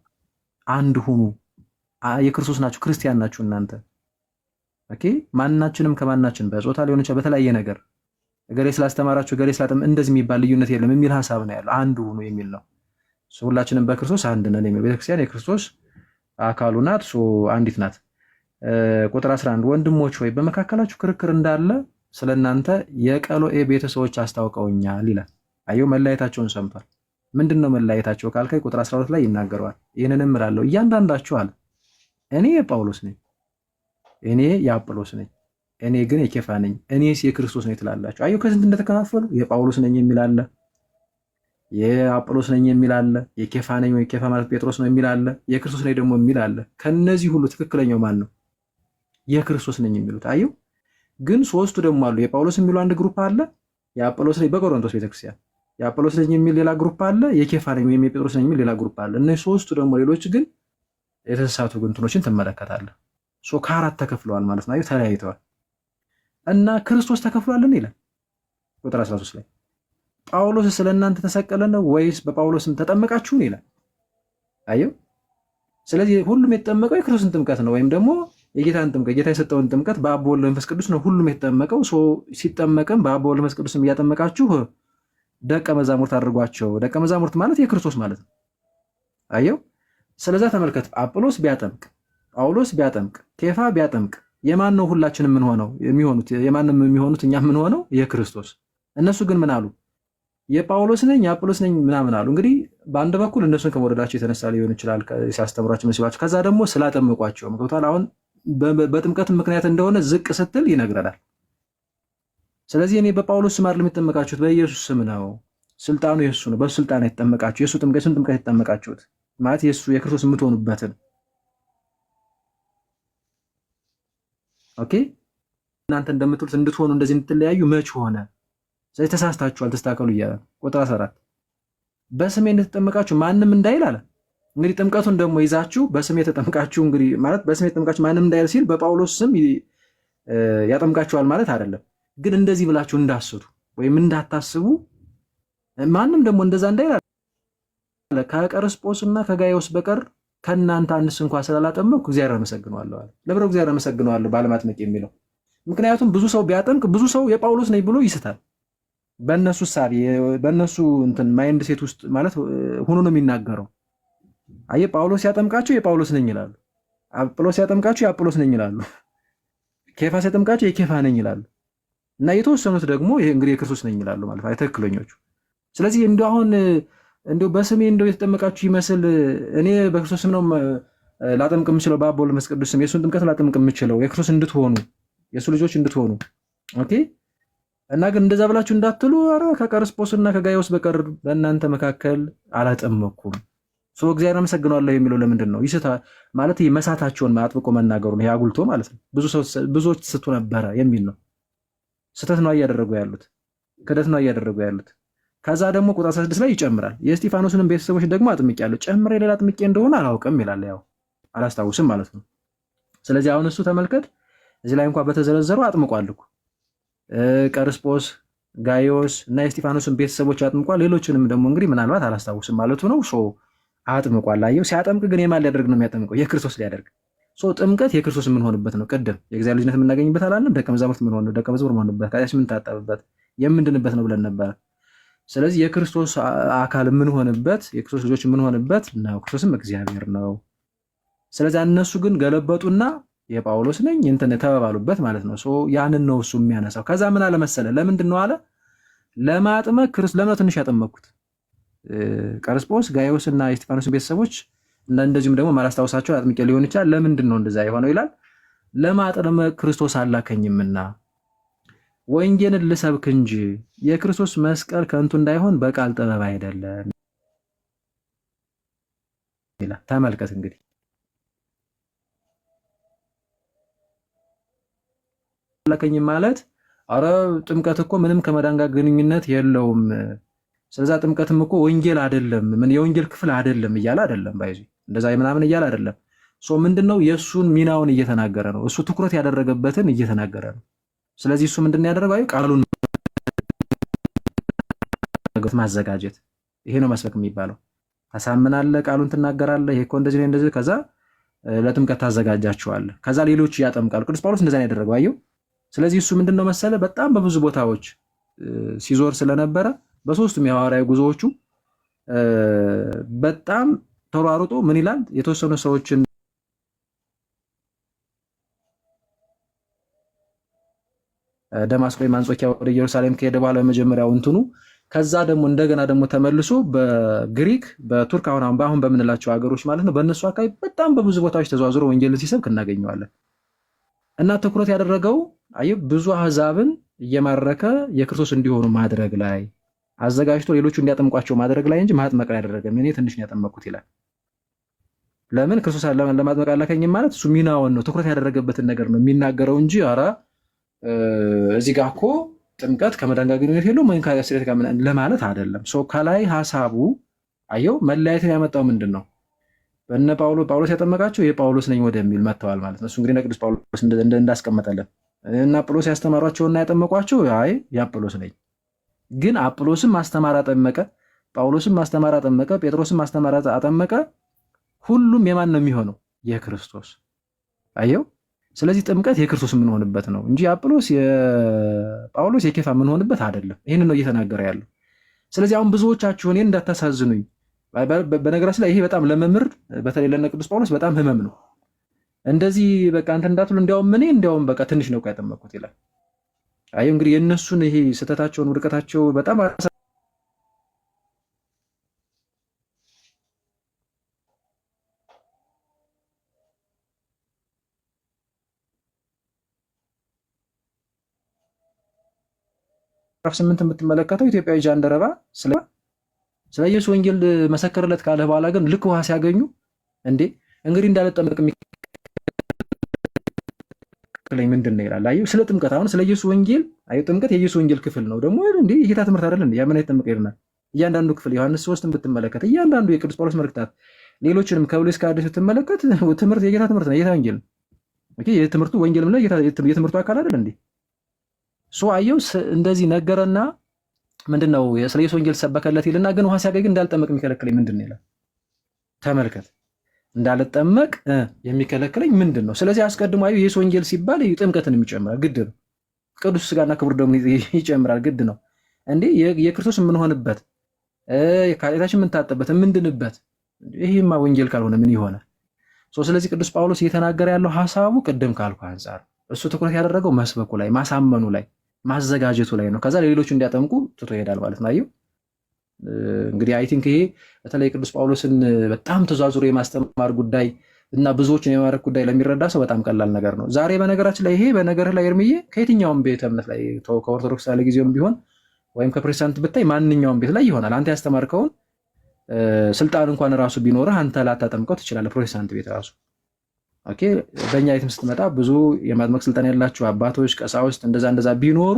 አንድ ሁኑ። የክርስቶስ ናችሁ፣ ክርስቲያን ናችሁ እናንተ። ኦኬ። ማናችንም ከማናችን በጾታ ሊሆን ይችላል፣ በተለያየ ነገር እገሌ ስላስተማራችሁ እገሌ ስላጠም እንደዚህ የሚባል ልዩነት የለም የሚል ሐሳብ ነው ያለው። አንድ ሁኑ የሚል ነው። ሁላችንም በክርስቶስ አንድ ነን የሚል ቤተክርስቲያን የክርስቶስ አካሉ ናት፣ አንዲት ናት። ቁጥር 11 ወንድሞች ሆይ በመካከላችሁ ክርክር እንዳለ ስለናንተ የቀሎኤ ቤተሰቦች አስታውቀውኛል ይላል። አየው መለያየታቸውን ሰምቷል። ምንድነው መለያየታቸው ካልከኝ ቁጥር 12 ላይ ይናገረዋል። ይህንንም እላለሁ እያንዳንዳችሁ አለ እኔ የጳውሎስ ነኝ፣ እኔ የአጵሎስ ነኝ፣ እኔ ግን የኬፋ ነኝ፣ እኔስ የክርስቶስ ነኝ ትላላችሁ። አየው ከስንት እንደተከፋፈሉ የጳውሎስ ነኝ የሚል አለ፣ የአጵሎስ ነኝ የሚል አለ፣ የኬፋ ነኝ ወይ ኬፋ ማለት ጴጥሮስ ነው የሚል አለ፣ የክርስቶስ ነኝ ደግሞ የሚል አለ። ከነዚህ ሁሉ ትክክለኛው ማን ነው? የክርስቶስ ነኝ የሚሉት። አየው ግን ሶስቱ ደግሞ አሉ። የጳውሎስ የሚሉ አንድ ግሩፕ አለ፣ የአጵሎስ ነኝ በቆሮንቶስ ቤተክርስቲያን የአጵሎስ ነኝ የሚል ሌላ ግሩፕ አለ፣ የኬፋ ነኝ ወይም የጴጥሮስ ነኝ የሚል ሌላ ግሩፕ አለ። እነዚህ ሶስቱ ደግሞ ሌሎች ግን የተሳሳቱ ግንትኖችን ትመለከታለህ። ከአራት ተከፍለዋል ማለት ነው። ተለያይተዋል እና ክርስቶስ ተከፍሏልን ይላል ቁጥር 13 ላይ ጳውሎስ ስለእናንተ ተሰቀለ ነው ወይስ በጳውሎስም ተጠመቃችሁን ይላል። አየው ስለዚህ ሁሉም የተጠመቀው የክርስቶስን ጥምቀት ነው፣ ወይም ደግሞ የጌታን ጥምቀት ጌታ የሰጠውን ጥምቀት በአብ በወልድ በመንፈስ ቅዱስ ነው ሁሉም የተጠመቀው። ሲጠመቅም በአብ በወልድ በመንፈስ ቅዱስም እያጠመቃችሁ ደቀ መዛሙርት አድርጓቸው። ደቀ መዛሙርት ማለት የክርስቶስ ማለት ነው። አየው ስለዛ ተመልከት፣ አጵሎስ ቢያጠምቅ፣ ጳውሎስ ቢያጠምቅ፣ ኬፋ ቢያጠምቅ የማን ነው? ሁላችንም ምን ሆነው የሚሆኑት የማንም የሚሆኑት እኛ ምን ሆነው የክርስቶስ። እነሱ ግን ምን አሉ? የጳውሎስ ነኝ የአጵሎስ ነኝ ምናምን አሉ። እንግዲህ በአንድ በኩል እነሱን ከመውደዳቸው የተነሳ ሊሆን ይችላል ሲያስተምሯቸው መስሏቸው፣ ከዛ ደግሞ ስላጠመቋቸው ገብቷል። አሁን በጥምቀት ምክንያት እንደሆነ ዝቅ ስትል ይነግረናል። ስለዚህ እኔ በጳውሎስ ስም አይደለም የተጠመቃችሁት በኢየሱስ ስም ነው፣ ስልጣኑ የሱ ነው፣ በሱ ስልጣን የተጠመቃችሁ የሱ ጥምቀት የተጠመቃችሁት ማለት የሱ የክርስቶስ የምትሆኑበትን። ኦኬ እናንተ እንደምትሉት እንድትሆኑ እንደዚህ እንድትለያዩ መች ሆነ? ስለዚህ ተሳስታችኋል፣ ተስተካከሉ እያለ ቁጥር 14 በስሜ እንደተጠመቃችሁ ማንም እንዳይል አለ። እንግዲህ ጥምቀቱን ደግሞ ይዛችሁ በስሜ ተጠምቃችሁ እንግዲህ ማለት በስሜ ተጠምቃችሁ ማንም እንዳይል ሲል በጳውሎስ ስም ያጠምቃችኋል ማለት አይደለም። ግን እንደዚህ ብላችሁ እንዳስቱ ወይም እንዳታስቡ ማንም ደግሞ እንደዛ እንዳይል አለ። ከቀርስጶስና ከጋይዮስ በቀር ከእናንተ አንድስ እንኳን ስላላጠመቅኩ እግዚአብሔር አመሰግነዋለሁ አለ። ለብረው እግዚአብሔር አመሰግነዋለሁ ባለማጥመቅ የሚለው ምክንያቱም ብዙ ሰው ቢያጠምቅ ብዙ ሰው የጳውሎስ ነኝ ብሎ ይስታል። በእነሱ ሳቢ በእነሱ እንትን ማይንድ ሴት ውስጥ ማለት ሆኖ ነው የሚናገረው። አየ ጳውሎስ ሲያጠምቃቸው የጳውሎስ ነኝ ይላሉ፣ አጵሎስ ሲያጠምቃቸው የአጵሎስ ነኝ ይላሉ፣ ኬፋ ሲያጠምቃቸው የኬፋ ነኝ ይላሉ፣ እና የተወሰኑት ደግሞ ይሄ እንግዲህ የክርስቶስ ነኝ ይላሉ ማለት ነው ትክክለኞቹ። ስለዚህ እንደው አሁን እንደው በስሜ እንደው የተጠመቃችሁ ይመስል እኔ በክርስቶስ ስም ነው ላጠምቅ የምችለው በአብ በወልድ በመንፈስ ቅዱስ ስም የእሱን ጥምቀት ላጠምቅ የምችለው የክርስቶስ እንድትሆኑ የእሱ ልጆች እንድትሆኑ። ኦኬ እና ግን እንደዛ ብላችሁ እንዳትሉ፣ ኧረ ከቀርስጶስና ከጋይዮስ በቀር በእናንተ መካከል አላጠመኩም። እግዚአብሔር አመሰግናለሁ የሚለው ለምንድን ነው? ይስታ ማለት መሳታቸውን አጥብቆ መናገሩ ነው፣ ያጉልቶ ማለት ነው። ብዙዎች ስቱ ነበረ የሚል ነው። ስተት ነው እያደረጉ ያሉት፣ ክደት ነው እያደረጉ ያሉት። ከዛ ደግሞ ቁጥር 16 ላይ ይጨምራል። የእስጢፋኖስንም ቤተሰቦች ደግሞ አጥምቄያለሁ፣ ጨምሬ ሌላ አጥምቄ እንደሆነ አላውቅም ይላል። ያው አላስታውስም ማለት ነው። ስለዚህ አሁን እሱ ተመልከት፣ እዚህ ላይ እንኳን በተዘረዘረው አጥምቋል እኮ ቀርስጶስ፣ ጋይዮስ እና የእስጢፋኖስን ቤተሰቦች አጥምቋል። ሌሎችንም ደግሞ እንግዲህ ምናልባት አላስታውስም ማለቱ ነው። አጥምቋል። አየው ሲያጠምቅ ግን የማን ሊያደርግ ነው የሚያጠምቀው? የክርስቶስ ሊያደርግ። ጥምቀት የክርስቶስ የምንሆንበት ነው። ቅድም የእግዚአብሔር ልጅነት የምናገኝበት አላለም? ደቀ መዛሙርት የምንሆንበት፣ ደቀ መዝሙር የምንሆንበት፣ ከዚያች የምንታጠብበት የምንድንበት ነው ብለን ነበረ። ስለዚህ የክርስቶስ አካል የምንሆንበት የክርስቶስ ልጆች የምንሆንበት ነው። ክርስቶስም እግዚአብሔር ነው። ስለዚህ እነሱ ግን ገለበጡና የጳውሎስ ነኝ እንትን ተባባሉበት ማለት ነው። ያንን ነው እሱ የሚያነሳው። ከዛ ምን አለ መሰለ፣ ለምንድን ነው አለ ለማጥመቅ ክርስቶስ ለምን ትንሽ ያጠመቅኩት ቀርስጶስ፣ ጋይዮስ እና የእስጢፋኖስ ቤተሰቦች እና እንደዚሁም ደግሞ ማላስታውሳቸው አጥምቄ ሊሆን ይችላል። ለምንድን ነው እንደዛ የሆነው ይላል። ለማጥመቅ ክርስቶስ አላከኝምና ወንጌልን ልሰብክ እንጂ የክርስቶስ መስቀል ከንቱ እንዳይሆን በቃል ጥበብ አይደለም ይላል። ተመልከት እንግዲህ አላከኝም ማለት አረ ጥምቀት እኮ ምንም ከመዳን ጋር ግንኙነት የለውም፣ ስለዛ ጥምቀትም እኮ ወንጌል አይደለም ምን የወንጌል ክፍል አይደለም እያለ አይደለም ባይዚ እንደዛ ምናምን እያለ አይደለም። ምንድነው የእሱን ሚናውን እየተናገረ ነው። እሱ ትኩረት ያደረገበትን እየተናገረ ነው። ስለዚህ እሱ ምንድነው ያደረገው? አይ ቃሉን ማዘጋጀት፣ ይሄ ነው መስበክ የሚባለው። ታሳምናለህ፣ ቃሉን ትናገራለህ፣ ይሄ እኮ እንደዚህ ነው እንደዚህ፣ ከዛ ለጥምቀት ታዘጋጃቸዋለህ፣ ከዛ ሌሎች ያጠምቃሉ። ቅዱስ ጳውሎስ እንደዛ ነው ያደረገው። አየው። ስለዚህ እሱ ምንድነው መሰለ በጣም በብዙ ቦታዎች ሲዞር ስለነበረ በሶስቱም የሐዋርያዊ ጉዞዎቹ በጣም ተሯሩጦ ምን ይላል የተወሰኑ ሰዎችን ደማስቆ አንጾኪያ ወደ ኢየሩሳሌም ከሄደ በኋላ በመጀመሪያው እንትኑ ከዛ ደግሞ እንደገና ደግሞ ተመልሶ በግሪክ በቱርክ አሁን በምንላቸው ሀገሮች ማለት ነው በእነሱ አካባቢ በጣም በብዙ ቦታዎች ተዘዋዝሮ ወንጌልን ሲሰብክ እናገኘዋለን። እና ትኩረት ያደረገው አየው ብዙ አህዛብን እየማረከ የክርስቶስ እንዲሆኑ ማድረግ ላይ አዘጋጅቶ ሌሎቹ እንዲያጠምቋቸው ማድረግ ላይ እንጂ ማጥመቅ ላይ ያደረገም እኔ ትንሽ ነው ያጠመቅኩት ይላል። ለምን ክርስቶስ ለማጥመቅ አላከኝም ማለት እሱ ሚናውን ነው ትኩረት ያደረገበትን ነገር ነው የሚናገረው እንጂ ኧረ እዚህ ጋር እኮ ጥምቀት ከመዳን ጋር ግንኙነት የለውም ወይም ከስሬት ጋር ለማለት አይደለም። ከላይ ሀሳቡ አየው መለያየትን ያመጣው ምንድን ነው? በእነ ጳውሎስ ያጠመቃቸው የጳውሎስ ነኝ ወደሚል መጥተዋል ማለት ነው። እሱ እንግዲህ ቅዱስ ጳውሎስ እንዳስቀመጠልን እና አጵሎስ ያስተማሯቸውና ያጠመቋቸው አይ የአጵሎስ ነኝ፣ ግን አጵሎስም ማስተማር አጠመቀ፣ ጳውሎስም ማስተማር አጠመቀ፣ ጴጥሮስም ማስተማር አጠመቀ። ሁሉም የማን ነው የሚሆነው? የክርስቶስ። አየው። ስለዚህ ጥምቀት የክርስቶስ የምንሆንበት ነው እንጂ አጵሎስ የጳውሎስ የኬፋ የምንሆንበት አይደለም። ይህንን ነው እየተናገረ ያለው። ስለዚህ አሁን ብዙዎቻችሁ እኔን እንዳታሳዝኑኝ፣ በነገራችን ላይ ይሄ በጣም ለመምህር በተለይ ለነ ቅዱስ ጳውሎስ በጣም ህመም ነው። እንደዚህ በቃ አንተ እንዳትሉ እንዲያውም በቃ ትንሽ ነው ያጠመቅኩት ይላል። አይ እንግዲህ የእነሱን ይሄ ስህተታቸውን ውድቀታቸው በጣም ምዕራፍ 8 የምትመለከተው ኢትዮጵያዊ ጃንደረባ ስለ ኢየሱስ ወንጌል መሰከረለት ካለ በኋላ ግን ልክ ውሃ ሲያገኙ እንዴ እንግዲህ እንዳልጠመቅ የሚከለኝ ምንድን ነው ይላል። አየሁ ስለ ጥምቀት አሁን ስለ ኢየሱስ ወንጌል አየሁ ጥምቀት የኢየሱስ ወንጌል ክፍል ነው ደግሞ እንዴ የጌታ ትምህርት አይደል እንዴ ያምን አይጠመቅ ይልናል። እያንዳንዱ ክፍል ዮሐንስ 3ን ብትመለከት እያንዳንዱ የቅዱስ ጳውሎስ መልእክታት ሌሎችንም ከብሉይ እስከ ሐዲስ ብትመለከት ትምህርት የጌታ ትምህርት ነው። የጌታ ወንጌል ኦኬ የትምህርቱ ወንጌልም ላይ የትምህርቱ አካል አይደል እንዴ? አየው እንደዚህ ነገረና ምንድነው ስለ ኢየሱስ ወንጌል ሰበከለት ይልና ግን ውሃ ሲያገኝ እንዳልጠመቅ የሚከለክለኝ ምንድን ነው ይላል። ተመልከት እንዳልጠመቅ የሚከለክለኝ ምንድን ነው? ስለዚህ አስቀድሞ አየው ኢየሱስ ወንጌል ሲባል ጥምቀትን ይጨምራል፣ ግድ ነው። ቅዱስ ስጋና ክቡር ደሙን ይጨምራል፣ ግድ ነው። እንዴ የክርስቶስ የምንሆንበት ከኃጢአታችን የምንታጠብበት የምንድንበት ይሄማ ወንጌል ካልሆነ ምን ይሆናል? ስለዚህ ቅዱስ ጳውሎስ እየተናገረ ያለው ሀሳቡ ቅድም ካልኩ አንጻር እሱ ትኩረት ያደረገው መስበኩ ላይ ማሳመኑ ላይ ማዘጋጀቱ ላይ ነው። ከዛ ሌሎቹ እንዲያጠምቁ ትቶ ይሄዳል ማለት ነው። አየው እንግዲህ አይ ቲንክ ይሄ በተለይ ቅዱስ ጳውሎስን በጣም ተዟዙሮ የማስተማር ጉዳይ እና ብዙዎችን የማረክ ጉዳይ ለሚረዳ ሰው በጣም ቀላል ነገር ነው። ዛሬ በነገራችን ላይ ይሄ በነገርህ ላይ እርምዬ ከየትኛውም ቤተ እምነት ላይ ከኦርቶዶክስ ያለ ጊዜውም ቢሆን ወይም ከፕሮቴስታንት ብታይ ማንኛውም ቤት ላይ ይሆናል። አንተ ያስተማርከውን ስልጣን እንኳን ራሱ ቢኖርህ አንተ ላታጠምቀው ትችላለህ። ፕሮቴስታንት ቤት ራሱ ኦኬ። በእኛ ቤትም ስትመጣ ብዙ የማጥመቅ ስልጣን ያላቸው አባቶች፣ ቀሳውስት እንደዛ ቢኖሩ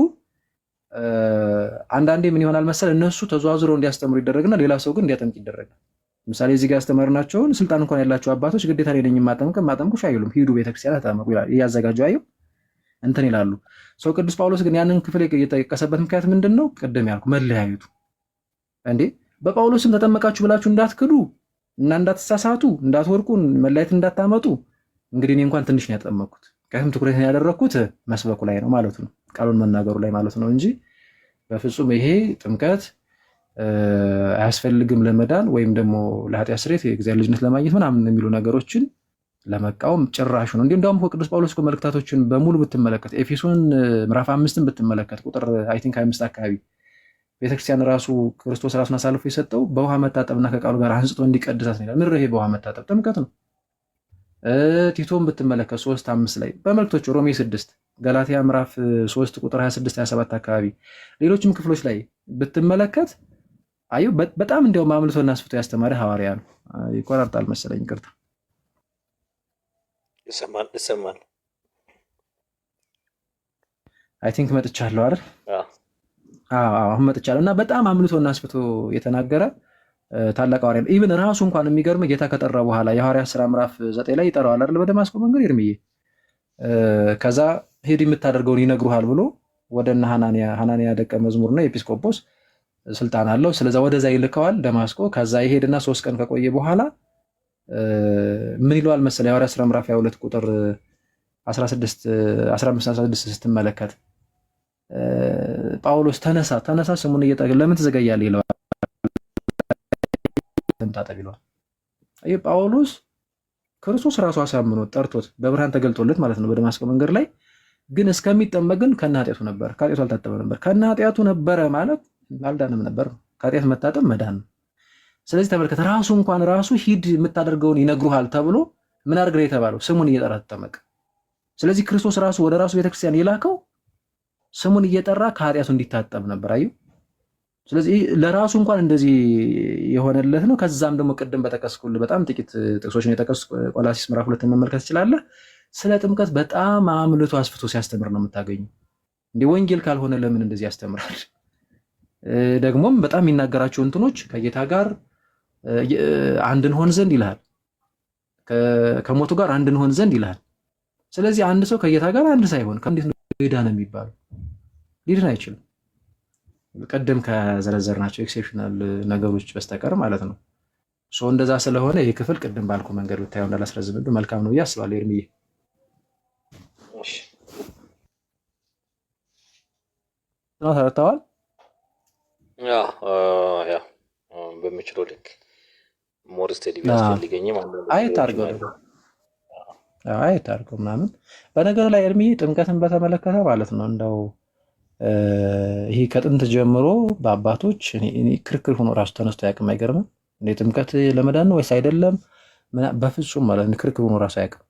አንዳንዴ ምን ይሆናል መሰል እነሱ ተዘዋዝረው እንዲያስተምሩ ይደረግና ሌላ ሰው ግን እንዲያጠምቅ ይደረጋል። ምሳሌ እዚህ ጋር ያስተማርናቸውን ስልጣን እንኳን ያላቸው አባቶች ግዴታ ላይ ነኝ ማጠምቁሽ አይሉም። ሂዱ ቤተክርስቲያን ተጠመቁ ይላል። እያዘጋጁ አየው እንትን ይላሉ። ቅዱስ ጳውሎስ ግን ያንን ክፍል የጠቀሰበት ምክንያት ምንድን ነው? ቅድም ያልኩ መለያየቱ። እንዴ በጳውሎስም ተጠመቃችሁ ብላችሁ እንዳትክዱ እና እንዳትሳሳቱ፣ እንዳትወርቁ፣ መለያየት እንዳታመጡ እንግዲህ እኔ እንኳን ትንሽ ነው ያጠመቅኩት። ምክንያቱም ትኩረት ያደረግኩት መስበኩ ላይ ነው ማለት ነው፣ ቃሉን መናገሩ ላይ ማለት ነው እንጂ በፍጹም ይሄ ጥምቀት አያስፈልግም ለመዳን ወይም ደግሞ ለኃጢአት ስርየት የእግዚአብሔር ልጅነት ለማግኘት ምናምን የሚሉ ነገሮችን ለመቃወም ጭራሹ ነው። እንዲሁም ቅዱስ ጳውሎስ መልእክታቶችን በሙሉ ብትመለከት ኤፌሶን ምዕራፍ 5ን ብትመለከት ቁጥር አይ ቲንክ 25 አካባቢ ቤተክርስቲያን ራሱ ክርስቶስ ራሱን አሳልፎ የሰጠው በውሃ መታጠብና ከቃሉ ጋር አንስቶ እንዲቀድሳት ነው ይላል። ምን ይሄ በውሃ መታጠብ ጥምቀት ነው። ቲቶን ብትመለከት 3:5 ላይ በመልእክቶች ሮሜ 6 ገላትያ ምዕራፍ 3 ቁጥር 26 27 አካባቢ ሌሎችም ክፍሎች ላይ ብትመለከት አዩ በጣም እንዲያውም አምልቶና አስፍቶ ያስተማረ ሐዋርያ ነው። ይቆራርጣል መሰለኝ ይቅርታ። ይሰማል አይ ቲንክ መጥቻለሁ አይደል? አሁን መጥቻለሁ እና በጣም አምልቶና አስፍቶ የተናገረ ታላቅ ሐዋርያ ነው። ኢቭን ራሱ እንኳን የሚገርም ጌታ ከጠራ በኋላ የሐዋርያት ሥራ ምዕራፍ 9 ላይ ይጠራዋል አይደል? በደማስቆ መንገድ ይርምዬ ከዛ ሄድ የምታደርገውን ይነግሩሃል ብሎ ወደ እነ ሐናንያ ደቀ መዝሙርና ኤጲስቆጶስ ስልጣን አለው። ስለዛ ወደዛ ይልከዋል ደማስቆ። ከዛ ይሄድና 3 ቀን ከቆየ በኋላ ምን ይለዋል መሰለህ? የሐዋርያት ሥራ ምዕራፍ 22 ቁጥር 15-16 ስትመለከት ጳውሎስ ተነሳ ስሙን እየጠራ ለምን ትዘገያለህ ይለዋል። ተምታጠብ ይለዋል። ይሄ ጳውሎስ ክርስቶስ ራሱ አሳምኖ ጠርቶት በብርሃን ተገልጦለት ማለት ነው በደማስቆ መንገድ ላይ ግን እስከሚጠመቅ ግን ከነ ኃጢአቱ ነበር። ከኃጢአቱ አልታጠበ ነበር። ከነ ኃጢአቱ ነበረ ማለት አልዳንም ነበር። ከኃጢአት መታጠብ መዳን ነው። ስለዚህ ተመልከተ፣ ራሱ ሂድ የምታደርገውን ይነግሩሃል ተብሎ ምን አድርግ ነው የተባለው? ስሙን እየጠራ ተጠመቅ። ስለዚህ ክርስቶስ ራሱ ወደ ራሱ ቤተክርስቲያን የላከው ስሙን እየጠራ ከኃጢአቱ እንዲታጠብ ነበር። አዩ። ስለዚህ ለራሱ እንኳን እንደዚህ የሆነለት ነው። ከዛም ደግሞ ቅድም በጠቀስኩልህ በጣም ጥቂት ጥቅሶችን የጠቀስኩ ቆላሲስ ምዕራፍ 2 መመልከት ትችላለህ። ስለ ጥምቀት በጣም አምልቶ አስፍቶ ሲያስተምር ነው የምታገኙ። እንደ ወንጌል ካልሆነ ለምን እንደዚህ ያስተምራል? ደግሞም በጣም የሚናገራቸው እንትኖች ከጌታ ጋር አንድ እንሆን ዘንድ ይልሃል፣ ከሞቱ ጋር አንድ እንሆን ዘንድ ይልሃል። ስለዚህ አንድ ሰው ከጌታ ጋር አንድ ሳይሆን እንዴት ነው ሊዳን የሚባለው? ሊድን አይችልም። ቀደም ከዘረዘርናቸው ኤክሴፕሽናል ነገሮች በስተቀር ማለት ነው። እንደዛ ስለሆነ ይህ ክፍል ቅድም ባልኩ መንገድ ብታየው እንዳላስረዝምብህ መልካም ነው ብዬ አስባለሁ። ኤርምዬ ተረድተዋል? በሚችለው ልክ ሞር ስቴዲ ቢያስፈልገኝም አየት አድርገው ምናምን። በነገር ላይ ኤርምዬ ጥምቀትን በተመለከተ ማለት ነው እንደው ይሄ ከጥንት ጀምሮ በአባቶች ክርክር ሆኖ ራሱ ተነስቶ አያውቅም። አይገርምም? እንደ ጥምቀት ለመዳን ነው ወይስ አይደለም? በፍጹም ማለት ነው ክርክር ሆኖ ራሱ አያውቅም።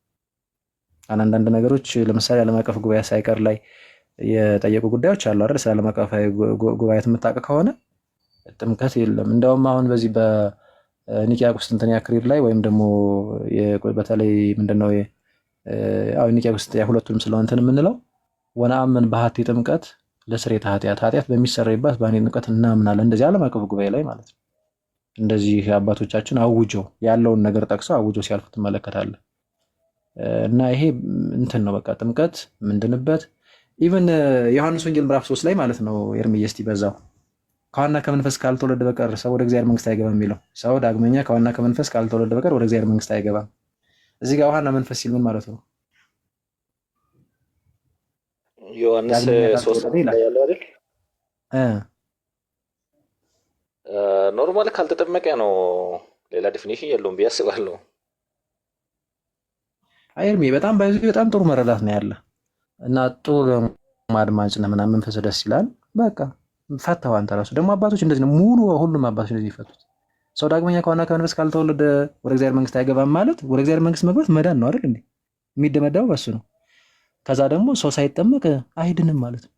አንዳንድ ነገሮች ለምሳሌ ዓለም አቀፍ ጉባኤ ሳይቀር ላይ የጠየቁ ጉዳዮች አሉ አይደል? ስለ ዓለም አቀፍ ጉባኤ የምታውቅ ከሆነ ጥምቀት የለም። እንደውም አሁን በዚህ በኒቂያ ቁስጥንጥንያ ክሪድ ላይ ወይም ደግሞ በተለይ ምንድነው ኒቂያ ቁስጥንጥንያ ሁለቱንም ስለሆነ እንትን የምንለው ወነአምን በሀቲ ጥምቀት ለስርየተ ኃጢአት በሚሰረይባት በአንዲት ጥምቀት እናምናለን። እንደዚህ ዓለም አቀፍ ጉባኤ ላይ ማለት ነው። እንደዚህ አባቶቻችን አውጀው ያለውን ነገር ጠቅሰው አውጀው ሲያልፉ ትመለከታለህ። እና ይሄ እንትን ነው በቃ ጥምቀት ምንድንበት ኢቨን ዮሐንስ ወንጌል ምዕራፍ 3 ላይ ማለት ነው ኤርምዬ እስቲ በዛው ከዋና ከመንፈስ ካልተወለደ በቀር ሰው ወደ እግዚአብሔር መንግስት አይገባም የሚለው ሰው ዳግመኛ ከዋና ከመንፈስ ካልተወለደ በቀር ወደ እግዚአብሔር መንግስት አይገባም። እዚህ ጋር ዋና መንፈስ ሲል ምን ማለት ነው? ዮሐንስ 3 ላይ ያለው አይደል? ኖርማል ካልተጠመቀ ነው። ሌላ ዲፊኒሽን የለውም ብዬ አስባለሁ። ኤርምዬ በጣም ጥሩ መረዳት ነው ያለ እና ጥሩ አድማጭ ነህ ምናምን መንፈስ ደስ ይላል። በቃ ፈታው አንተ ራሱ ደግሞ አባቶች እንደዚህ ነው ሙሉ ሁሉም አባቶች እንደዚህ ይፈቱት። ሰው ዳግመኛ ከዋና ከመንፈስ ካልተወለደ ወደ እግዚአብሔር መንግስት አይገባም ማለት ወደ እግዚአብሔር መንግስት መግባት መዳን ነው አይደል እንዴ? የሚደመደበው በሱ ነው። ከዛ ደግሞ ሰው ሳይጠመቅ አይድንም ማለት ነው።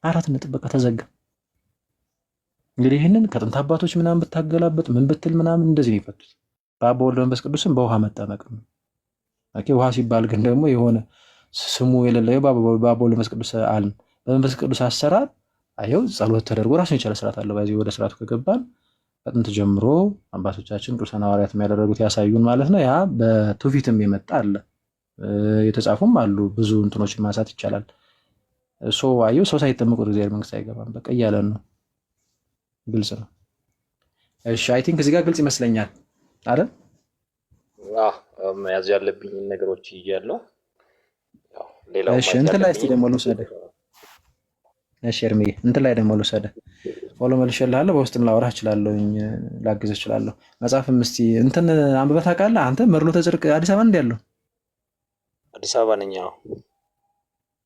4 ነጥብ በቃ ተዘጋ። እንግዲህ ይህንን ከጥንት አባቶች ምናምን ብታገላበጥ ምን ብትል ምናምን እንደዚህ ነው ይፈቱት። በአብ በወልድ በመንፈስ ቅዱስም በውሃ መጠመቅ ነው። ኦኬ ውሃ ሲባል ግን ደግሞ የሆነ ስሙ የሌለው በአብ በወልድ በመንፈስ ቅዱስ አልን። በመንፈስ ቅዱስ አሰራር አይው ጸሎት ተደርጎ ራሱን የቻለ ስርዓት አለው። በዚህ ወደ ስርዓቱ ከገባን ከጥንት ጀምሮ አባቶቻችን ቅዱሳን ሐዋርያት የሚያደርጉት ያሳዩን ማለት ነው። ያ በትውፊትም የመጣ አለ፣ የተጻፉም አሉ። ብዙ እንትኖችን ማንሳት ይቻላል። አይው ሰው ሳይጠመቅ ወደ እግዚአብሔር መንግስት አይገባም በቃ እያለን ነው። ግልጽ ነው። እሺ አይ ቲንክ እዚህ ጋር ግልጽ ይመስለኛል አይደል? መያዝ ያለብኝ ነገሮች እያለው ሌላው እሺ እንትን ላይ እስቲ ደግሞ ልውሰድህ። እሺ ኤርምዬ እንትን ላይ ደግሞ ልውሰድህ። ፎሎ መልሼልሃለሁ። በውስጥም ላወራህ እችላለሁኝ፣ ላግዝህ እችላለሁ። መጽሐፍም እስቲ እንትን አንብበህ ታውቃለህ አንተ? መርሎተ ጽድቅ አዲስ አበባ እንደ ያለው አዲስ አበባ ነኝ።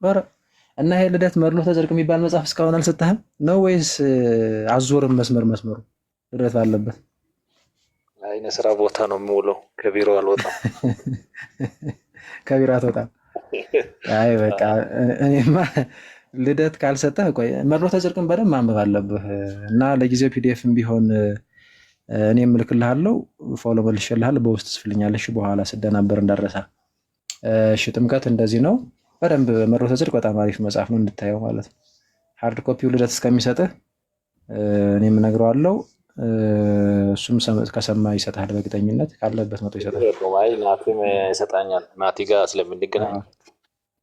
ኧረ እና ይሄ ልደት መርሎተ ጽድቅ የሚባል መጽሐፍ እስካሁን አልሰጠህም ነው ወይስ አዞርም መስመሩ ልደት ባለበት? አይነ ስራ ቦታ ነው የምውለው፣ ከቢሮ አልወጣም። ከቢሮ አትወጣም? አይ በቃ እኔማ ልደት ካልሰጠህ ቆይ መርሎተ ጽድቅን በደንብ ማንበብ አለብህ። እና ለጊዜው ፒዲኤፍም ቢሆን እኔም እልክልሃለሁ፣ ፎሎ መልሼልሃለሁ፣ በውስጥ ጽፍልኛለሽ በኋላ ስደናበር እንዳረሳ። እሺ ጥምቀት እንደዚህ ነው። በደንብ መርሎተ ጽድቅ በጣም አሪፍ መጽሐፍ ነው እንድታየው ማለት ነው። ሃርድ ኮፒው ልደት እስከሚሰጥህ እኔም እነግረዋለሁ። እሱም ከሰማ ይሰጣል በእርግጠኝነት ካለበት መቶ ይሰጣል። አይ ናቲም ይሰጣኛል። ናቲ ጋር ስለምንገናኝ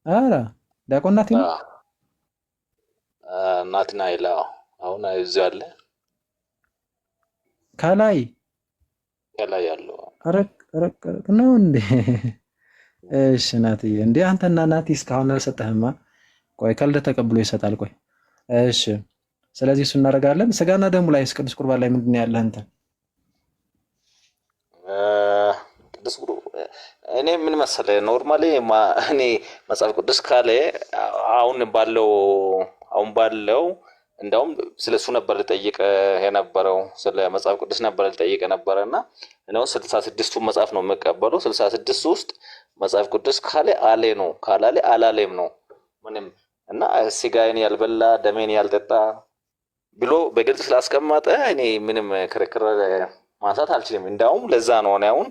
ኧረ ዲያቆን ናቲ ነው ናትና ይላ አሁን እዚሁ አለ ከላይ ያለው ረቅ ነው እንዴ? እሺ ናትዬ፣ እንዴ አንተና ናቲ እስካሁን አልሰጠህማ። ቆይ ከልደት ተቀብሎ ይሰጣል። ቆይ እሺ፣ ስለዚህ እሱ እናደርጋለን። ስጋና ደሙ ላይ ቅዱስ ቁርባን ላይ ምንድን ነው ያለህ አንተ? ቅዱስ እኔ ምን መሰለህ ኖርማሊ እኔ መጽሐፍ ቅዱስ ካለ አሁን ባለው እንደውም ስለ እሱ ነበር ልጠይቅ የነበረው፣ ስለ መጽሐፍ ቅዱስ ነበር ልጠይቅ የነበረ እና እኔው 66ቱ መጽሐፍ ነው የምቀበለው። 66 ውስጥ መጽሐፍ ቅዱስ ካለ አለ ነው፣ ካላለ አላለም ነው ምንም። እና ስጋዬን ያልበላ ደሜን ያልጠጣ ብሎ በግልጽ ስላስቀመጠ እኔ ምንም ክርክር ማንሳት አልችልም። እንደውም ለዛ ነው እኔ አሁን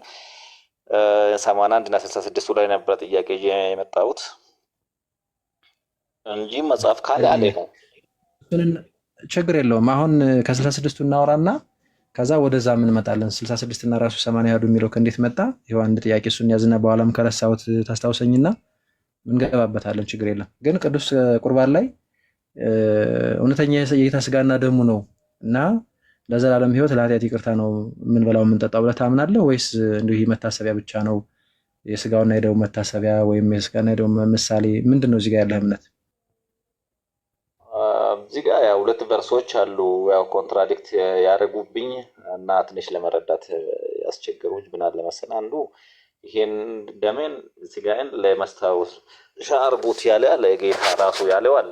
81 እና 66 ላይ ነበር ጥያቄ የመጣሁት እንጂ መጽሐፍ ካለ አለ ነው። ችግር የለውም። አሁን ከ66ቱ እናወራና ከዛ ወደዛ ምን እንመጣለን። 66 እና ራሱ 80 ያዱ የሚለው ከእንዴት መጣ? ይኸው አንድ ጥያቄ እሱን ያዝና በኋላም ከረሳሁት ታስታውሰኝና እንገባበታለን። ችግር የለም። ግን ቅዱስ ቁርባን ላይ እውነተኛ የጌታ ስጋና ደሙ ነው እና ለዘላለም ሕይወት ለኃጢአት ይቅርታ ነው የምንበላው የምንጠጣው ብለህ ታምናለህ ወይስ እንዲሁ መታሰቢያ ብቻ ነው? የስጋውና የደሙ መታሰቢያ ወይም የስጋና የደሙ ምሳሌ ምንድን ነው? እዚህ ጋር ያለህ እምነት? እዚህ ጋር ያው ሁለት ቨርሶች አሉ፣ ያው ኮንትራዲክት ያደረጉብኝ እና ትንሽ ለመረዳት ያስቸገሩኝ ምን አለ መሰለህ። አንዱ ይሄን ደሜን ስጋዬን ለመስታወስ ሻርቡት ያለ ለጌታ ራሱ ያለው አለ።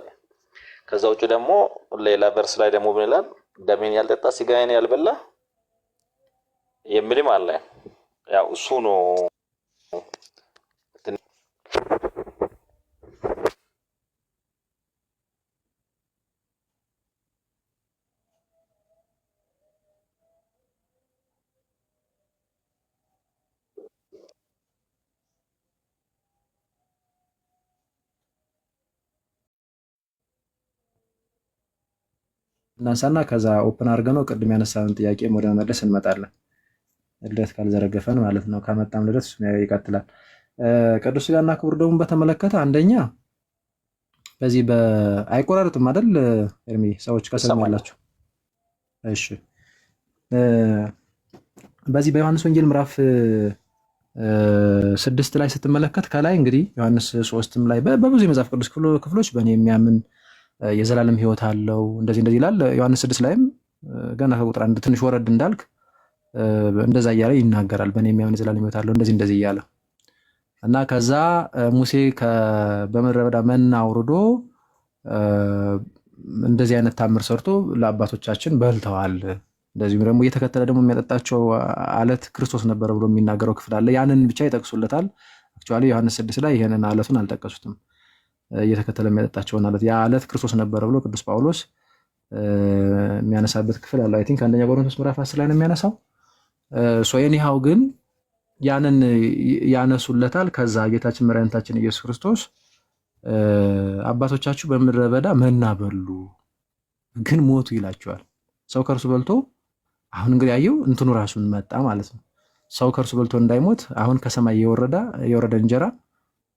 ከዛ ውጭ ደግሞ ሌላ ቨርስ ላይ ደግሞ ምን ይላል? ደሜን ያልጠጣ ስጋዬን ያልበላ የሚልም አለ። ያው እሱ ነው እናንሳና ከዛ ኦፕን አድርገን ነው ቅድም ያነሳንን ጥያቄ ወደ መመለስ እንመጣለን። ልደት ካልዘረገፈን ማለት ነው። ከመጣም ልደት እሱ ይቀጥላል። ቅዱስ ሥጋና ክቡር ደሙን በተመለከተ አንደኛ በዚህ አይቆራርጥም አይደል ኤርሚ? ሰዎች ከሰማላችሁ እሺ። በዚህ በዮሐንስ ወንጌል ምዕራፍ 6 ላይ ስትመለከት ከላይ እንግዲህ ዮሐንስ 3ም ላይ በብዙ የመጽሐፍ ቅዱስ ክፍሎች በእኔ የሚያምን የዘላለም ሕይወት አለው እንደዚህ ይላል። ዮሐንስ 6 ላይም ገና ከቁጥር 1 ትንሽ ወረድ እንዳልክ እንደዛ እያለ ይናገራል። በእኔ የሚያምን የዘላለም ሕይወት አለው እንደዚህ እያለ እና ከዛ ሙሴ በምድረ በዳ መና አውርዶ እንደዚህ አይነት ታምር ሰርቶ ለአባቶቻችን በልተዋል። እንደዚሁም ደግሞ እየተከተለ ደግሞ የሚያጠጣቸው አለት ክርስቶስ ነበረ ብሎ የሚናገረው ክፍል አለ። ያንን ብቻ ይጠቅሱለታል። አክቹዋሊ ዮሐንስ 6 ላይ ይሄንን አለቱን አልጠቀሱትም። እየተከተለ የሚያጠጣቸውን አለት ያ አለት ክርስቶስ ነበረ ብሎ ቅዱስ ጳውሎስ የሚያነሳበት ክፍል አለ። አይ ቲንክ አንደኛ ቆሮንቶስ ምዕራፍ 10 ላይ ነው የሚያነሳው። ሶየኒሃው ግን ያንን ያነሱለታል። ከዛ ጌታችን መድኃኒታችን ኢየሱስ ክርስቶስ አባቶቻችሁ በምድረ በዳ መና በሉ ግን ሞቱ ይላቸዋል። ሰው ከእርሱ በልቶ አሁን እንግዲህ ያየው እንትኑ ራሱን መጣ ማለት ነው። ሰው ከእርሱ በልቶ እንዳይሞት አሁን ከሰማይ የወረደ እንጀራ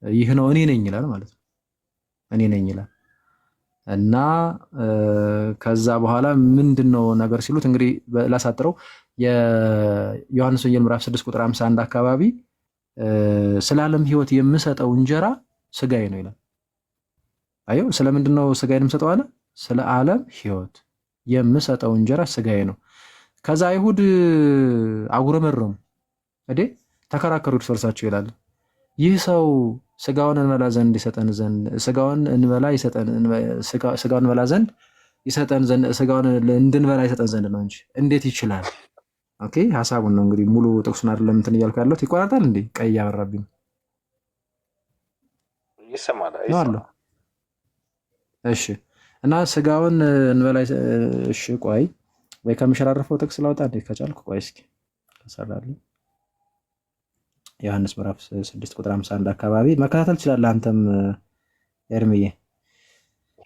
ይህ ነው እኔ ነኝ ይላል ማለት ነው። እኔ ነኝ ይላል እና ከዛ በኋላ ምንድነው ነገር ሲሉት እንግዲህ ላሳጥረው የዮሐንስ ወንጌል ምዕራፍ 6 ቁጥር 51 አካባቢ ስለ ዓለም ሕይወት የምሰጠው እንጀራ ስጋዬ ነው ይላል። አየው ስለምንድነው ስጋዬን የምሰጠው አለ? ስለ ዓለም ሕይወት የምሰጠው እንጀራ ስጋዬ ነው። ከዛ አይሁድ አጉረመረሙ እንዴ ተከራከሩ እርስ በርሳቸው ይላል። ይህ ሰው ስጋውን እንበላ ዘንድ ይሰጠን ዘንድ ስጋውን እንበላ ዘንድ ስጋውን እንድንበላ ይሰጠን ዘንድ ነው እንጂ እንዴት ይችላል? ኦኬ ሐሳቡን ነው እንግዲህ ሙሉ ጥቅሱን አይደለም እንትን እያልኩ ያለሁት። ይቆራጣል እንዴ? ቀይ ያበራብኝ ይሰማል። እሺ እና ስጋውን እንበላ እሺ ቆይ ወይ ከምሸራረፈው ጥቅስ ላውጣ እንዴ ከቻልኩ ቆይ እስኪ ተሰራልኝ ዮሐንስ ምዕራፍ 6 ቁጥር 51 አካባቢ መከታተል ትችላለህ አንተም ኤርሚዬ።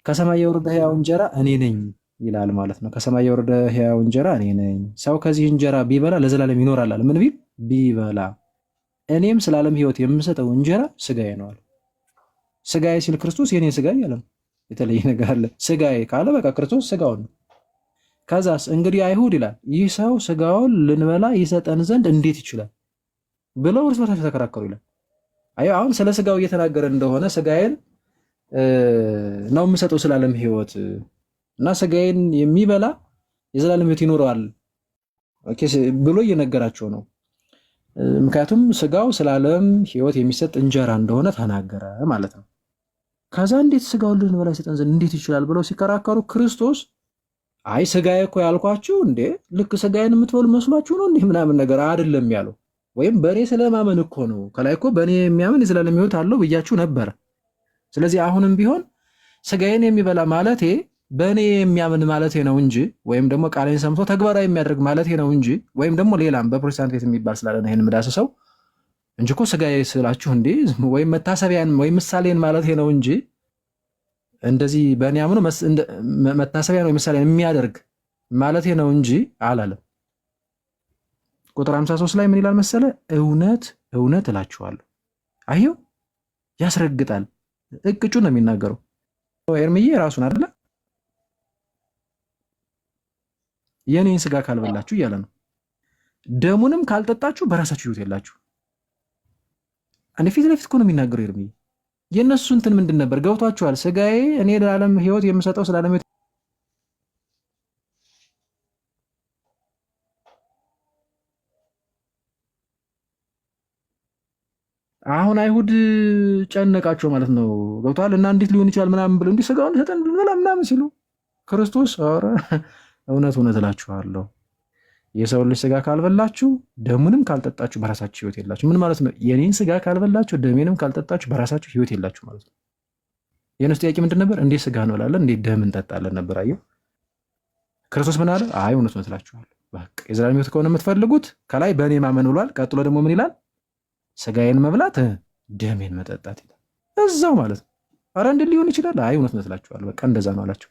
ከሰማይ የወረደ ሕያው እንጀራ እኔ ነኝ ይላል ማለት ነው። ከሰማይ የወረደ ሕያው እንጀራ እኔ ነኝ። ሰው ከዚህ እንጀራ ቢበላ ለዘላለም ይኖራል አለ። ምን ቢል ቢበላ። እኔም ስለ ዓለም ሕይወት የምሰጠው እንጀራ ስጋዬ ነው አለ። ስጋዬ ሲል ክርስቶስ የኔ ስጋ እያለ ነው። የተለየ ነገር አለ? ስጋዬ ካለ በቃ ክርስቶስ ስጋውን ነው። ከዛስ እንግዲህ አይሁድ ይላል ይህ ሰው ስጋውን ልንበላ ይሰጠን ዘንድ እንዴት ይችላል ብለው እርስ በርሳቸው ተከራከሩ ይላል። አይ አሁን ስለ ስጋው እየተናገረ እንደሆነ ስጋዬን ነው የምሰጠው ስለ ዓለም ሕይወት እና ስጋዬን የሚበላ የዘላለም ሕይወት ይኖረዋል ብሎ እየነገራቸው ነው። ምክንያቱም ስጋው ስለ ዓለም ሕይወት የሚሰጥ እንጀራ እንደሆነ ተናገረ ማለት ነው። ከዛ እንዴት ስጋውን ልንበላ ይሰጠን ዘንድ እንዴት ይችላል ብለው ሲከራከሩ ክርስቶስ አይ ስጋዬ እኮ ያልኳችሁ እንዴ ልክ ስጋዬን የምትበሉ መስሏችሁ ነው እንዴ ምናምን ነገር አይደለም ያለው። ወይም በእኔ ስለማመን እኮ ነው። ከላይ እኮ በእኔ የሚያምን የዘላለም ሕይወት አለው ብያችሁ ነበረ። ስለዚህ አሁንም ቢሆን ስጋዬን የሚበላ ማለቴ በእኔ የሚያምን ማለቴ ነው እንጂ ወይም ደግሞ ቃሌን ሰምቶ ተግባራዊ የሚያደርግ ማለቴ ነው እንጂ ወይም ደግሞ ሌላም በፕሮቴስታንት ቤት የሚባል ስላለ ነው ይሄን የምዳስሰው እንጂ እኮ ስጋዬ ስላችሁ እንዴ ወይም መታሰቢያን ወይም ምሳሌን ማለቴ ነው እንጂ እንደዚህ በእኔ አምኖ መታሰቢያን ወይም ምሳሌን የሚያደርግ ማለቴ ነው እንጂ አላለም። ቁጥር 53 ላይ ምን ይላል መሰለ? እውነት እውነት እላችኋለሁ። አየው ያስረግጣል። እቅጩ ነው የሚናገረው። ኤርምዬ ራሱን አይደለ የኔን ስጋ ካልበላችሁ እያለ ነው። ደሙንም ካልጠጣችሁ በራሳችሁ ሕይወት የላችሁ። አንዴ ፊት ለፊት እኮ ነው የሚናገረው ኤርምዬ። የእነሱ እንትን ምንድን ነበር? ገብቷችኋል? ስጋዬ እኔ ለዓለም ሕይወት የምሰጠው ስለ ዓለም ሕይወት አሁን አይሁድ ጨነቃቸው ማለት ነው። ገብቷል? እና እንዴት ሊሆን ይችላል ምናምን ብለው እንዲህ ስጋውን ሰጠን ብላ ምናምን ሲሉ ክርስቶስ ኧረ እውነት እውነት እላችኋለሁ የሰው ልጅ ስጋ ካልበላችሁ ደሙንም ካልጠጣችሁ በራሳችሁ ሕይወት የላችሁ። ምን ማለት ነው? የኔን ስጋ ካልበላችሁ ደሜንም ካልጠጣችሁ በራሳችሁ ሕይወት የላችሁ ማለት ነው። የእነሱ ጥያቄ ምንድን ነበር? እንዴት ስጋ እንበላለን እንዴት ደም እንጠጣለን ነበር። አየው ክርስቶስ ምን አለ? አይ እውነት እውነት እላችኋለሁ በቃ የዘላለም ሕይወት ከሆነ የምትፈልጉት ከላይ በእኔ ማመን ብሏል። ቀጥሎ ደግሞ ምን ይላል? ስጋዬን መብላት ደሜን መጠጣት ይላል። እዛው ማለት ነው። ኧረ እንዴት ሊሆን ይችላል? አይ እውነት እውነት እላችኋለሁ በቃ እንደዛ ነው አላቸው።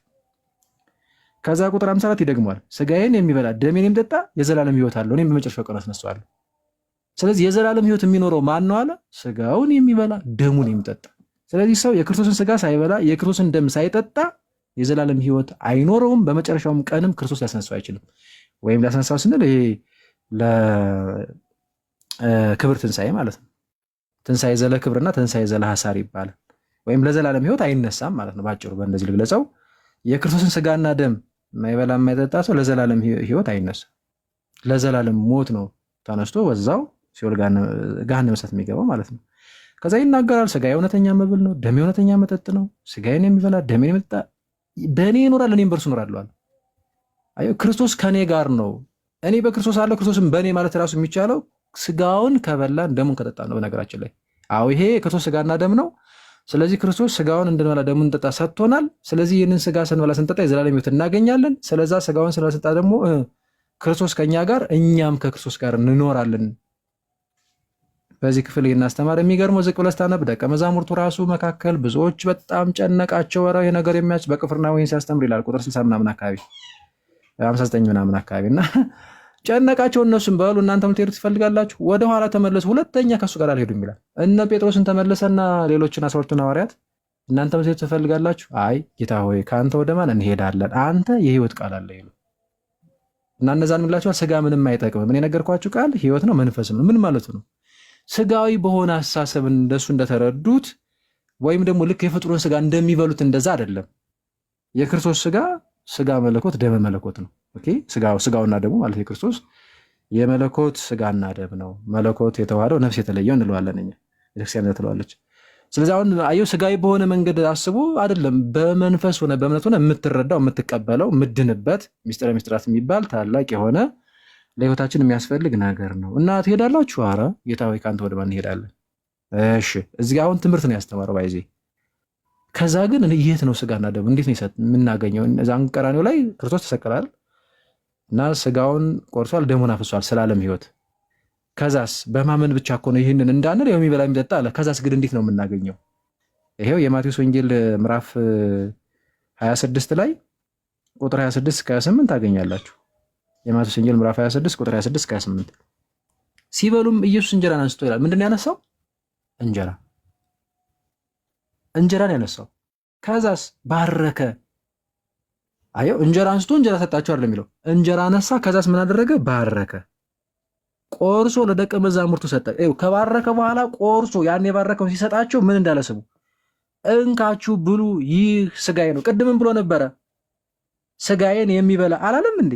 ከዛ ቁጥር 54 ይደግመዋል። ስጋዬን የሚበላ ደሜን የሚጠጣ የዘላለም ሕይወት አለው፣ እኔም በመጨረሻው ቀን አስነሳዋለሁ። ስለዚህ የዘላለም ሕይወት የሚኖረው ማን ነው አለ? ስጋውን የሚበላ ደሙን የሚጠጣ። ስለዚህ ሰው የክርስቶስን ስጋ ሳይበላ የክርስቶስን ደም ሳይጠጣ የዘላለም ሕይወት አይኖረውም። በመጨረሻውም ቀንም ክርስቶስ ሊያስነሳው አይችልም። ወይም ሊያስነሳው ስንል ይሄ ለክብር ትንሣኤ ማለት ነው። ትንሣኤ ዘለ ክብርና ትንሣኤ ዘለ ሐሳር ይባላል። ወይም ለዘላለም ሕይወት አይነሳም ማለት ነው። ባጭሩ በእንደዚህ ልግለጸው። የክርስቶስን ስጋና ደም ማይበላ የማይጠጣ ሰው ለዘላለም ሕይወት አይነሳም። ለዘላለም ሞት ነው ተነስቶ በዛው ሲኦል ገሃነመ እሳት የሚገባው ማለት ነው። ከዛ ይናገራል። ስጋዬ እውነተኛ መብል ነው፣ ደሜ እውነተኛ መጠጥ ነው። ስጋዬን የሚበላ ደሜን የሚጠጣ በእኔ ይኖራል፣ እኔም በእርሱ እኖራለሁ አለ። አየሁ ክርስቶስ ከእኔ ጋር ነው። እኔ በክርስቶስ አለው፣ ክርስቶስም በእኔ ማለት ራሱ የሚቻለው ስጋውን ከበላን ደሙን ከጠጣን ነው። በነገራችን ላይ አዎ ይሄ የክርስቶስ ስጋና ደም ነው። ስለዚህ ክርስቶስ ስጋውን እንድንበላ ደሙን እንጠጣ ሰጥቶናል። ስለዚህ ይህንን ስጋ ስንበላ ስንጠጣ የዘላለም ሕይወት እናገኛለን። ስለዛ ስጋውን ስንበላ ስንጠጣ ደግሞ ክርስቶስ ከኛ ጋር እኛም ከክርስቶስ ጋር እንኖራለን። በዚህ ክፍል ይህን አስተማር። የሚገርመው ዝቅ ብለህ ስታነብ ደቀ መዛሙርቱ ራሱ መካከል ብዙዎች በጣም ጨነቃቸው። ኧረ ይሄ ነገር የሚያች በቅፍርናሆም ሲያስተምር ይላል ቁጥር 60 ምናምን አካባቢ 59 ምናምን አካባቢ እና ጨነቃቸው። እነሱም በሉ እናንተም ልትሄዱ ትፈልጋላችሁ? ወደኋላ ተመለሱ፣ ሁለተኛ ከእሱ ጋር አልሄዱም ይላል። እነ ጴጥሮስን ተመለሰና ሌሎችን 12ቱን ሐዋርያት እናንተም ልትሄዱ ትፈልጋላችሁ? አይ ጌታ ሆይ ከአንተ ወደ ማን እንሄዳለን? አንተ የሕይወት ቃል አለ ይሉ እና እነዛን ምላቸዋል። ስጋ ምንም አይጠቅምም፣ እኔ የነገርኳችሁ ቃል ሕይወት ነው መንፈስም ነው። ምን ማለቱ ነው? ስጋዊ በሆነ አስተሳሰብ እንደሱ እንደተረዱት ወይም ደግሞ ልክ የፍጡርን ስጋ እንደሚበሉት እንደዛ አይደለም። የክርስቶስ ስጋ መለኮት ደመ መለኮት ነው። ኦኬ ስጋውና ደሙ ማለት የክርስቶስ የመለኮት ስጋና ደም ነው። መለኮት የተዋህደው ነፍስ የተለየው እንለዋለን እኛ፣ ቤተክርስቲያን ትለዋለች። ስለዚህ አሁን አየው ስጋዊ በሆነ መንገድ አስቦ አይደለም፣ በመንፈስ ሆነ በእምነት ሆነ የምትረዳው የምትቀበለው የምድንበት ሚስጥረ ሚስጥራት የሚባል ታላቅ የሆነ ለህይወታችን የሚያስፈልግ ነገር ነው። እና ትሄዳላችሁ? ኧረ ጌታ ሆይ ከአንተ ወደ ማን እንሄዳለን? እሺ እዚህ አሁን ትምህርት ነው ያስተማረው ባይዜ። ከዛ ግን የት ነው ስጋና ደም እንዴት ነው የምናገኘው? እዛን ቀራንዮ ላይ ክርስቶስ ተሰቀላል እና ስጋውን ቆርሷል፣ ደሙን አፍሷል ስለ ዓለም ህይወት። ከዛስ በማመን ብቻ እኮ ነው ይህንን እንዳንል የሚበላ የሚጠጣ አለ። ከዛስ ግን እንዴት ነው የምናገኘው? ይሄው የማቴዎስ ወንጌል ምዕራፍ 26 ላይ ቁጥር 26 እስከ 28 ታገኛላችሁ። የማቴዎስ ወንጌል ምዕራፍ 26 ቁጥር 26 እስከ 28 ሲበሉም ኢየሱስ እንጀራን አንስቶ ይላል። ምንድን ነው ያነሳው? እንጀራን ያነሳው። ከዛስ ባረከ። አየው፣ እንጀራ አንስቶ እንጀራ ሰጣቸው አይደል የሚለው። እንጀራ አነሳ፣ ከዛስ ምን አደረገ? ባረከ። ቆርሶ ለደቀ መዛሙርቱ ሰጠ። ይኸው ከባረከ በኋላ ቆርሶ ያን የባረከው ሲሰጣቸው ምን እንዳለ ስሙ። እንካችሁ ብሉ፣ ይህ ስጋዬ ነው። ቅድምም ብሎ ነበረ፣ ስጋዬን የሚበላ አላለም እንዴ?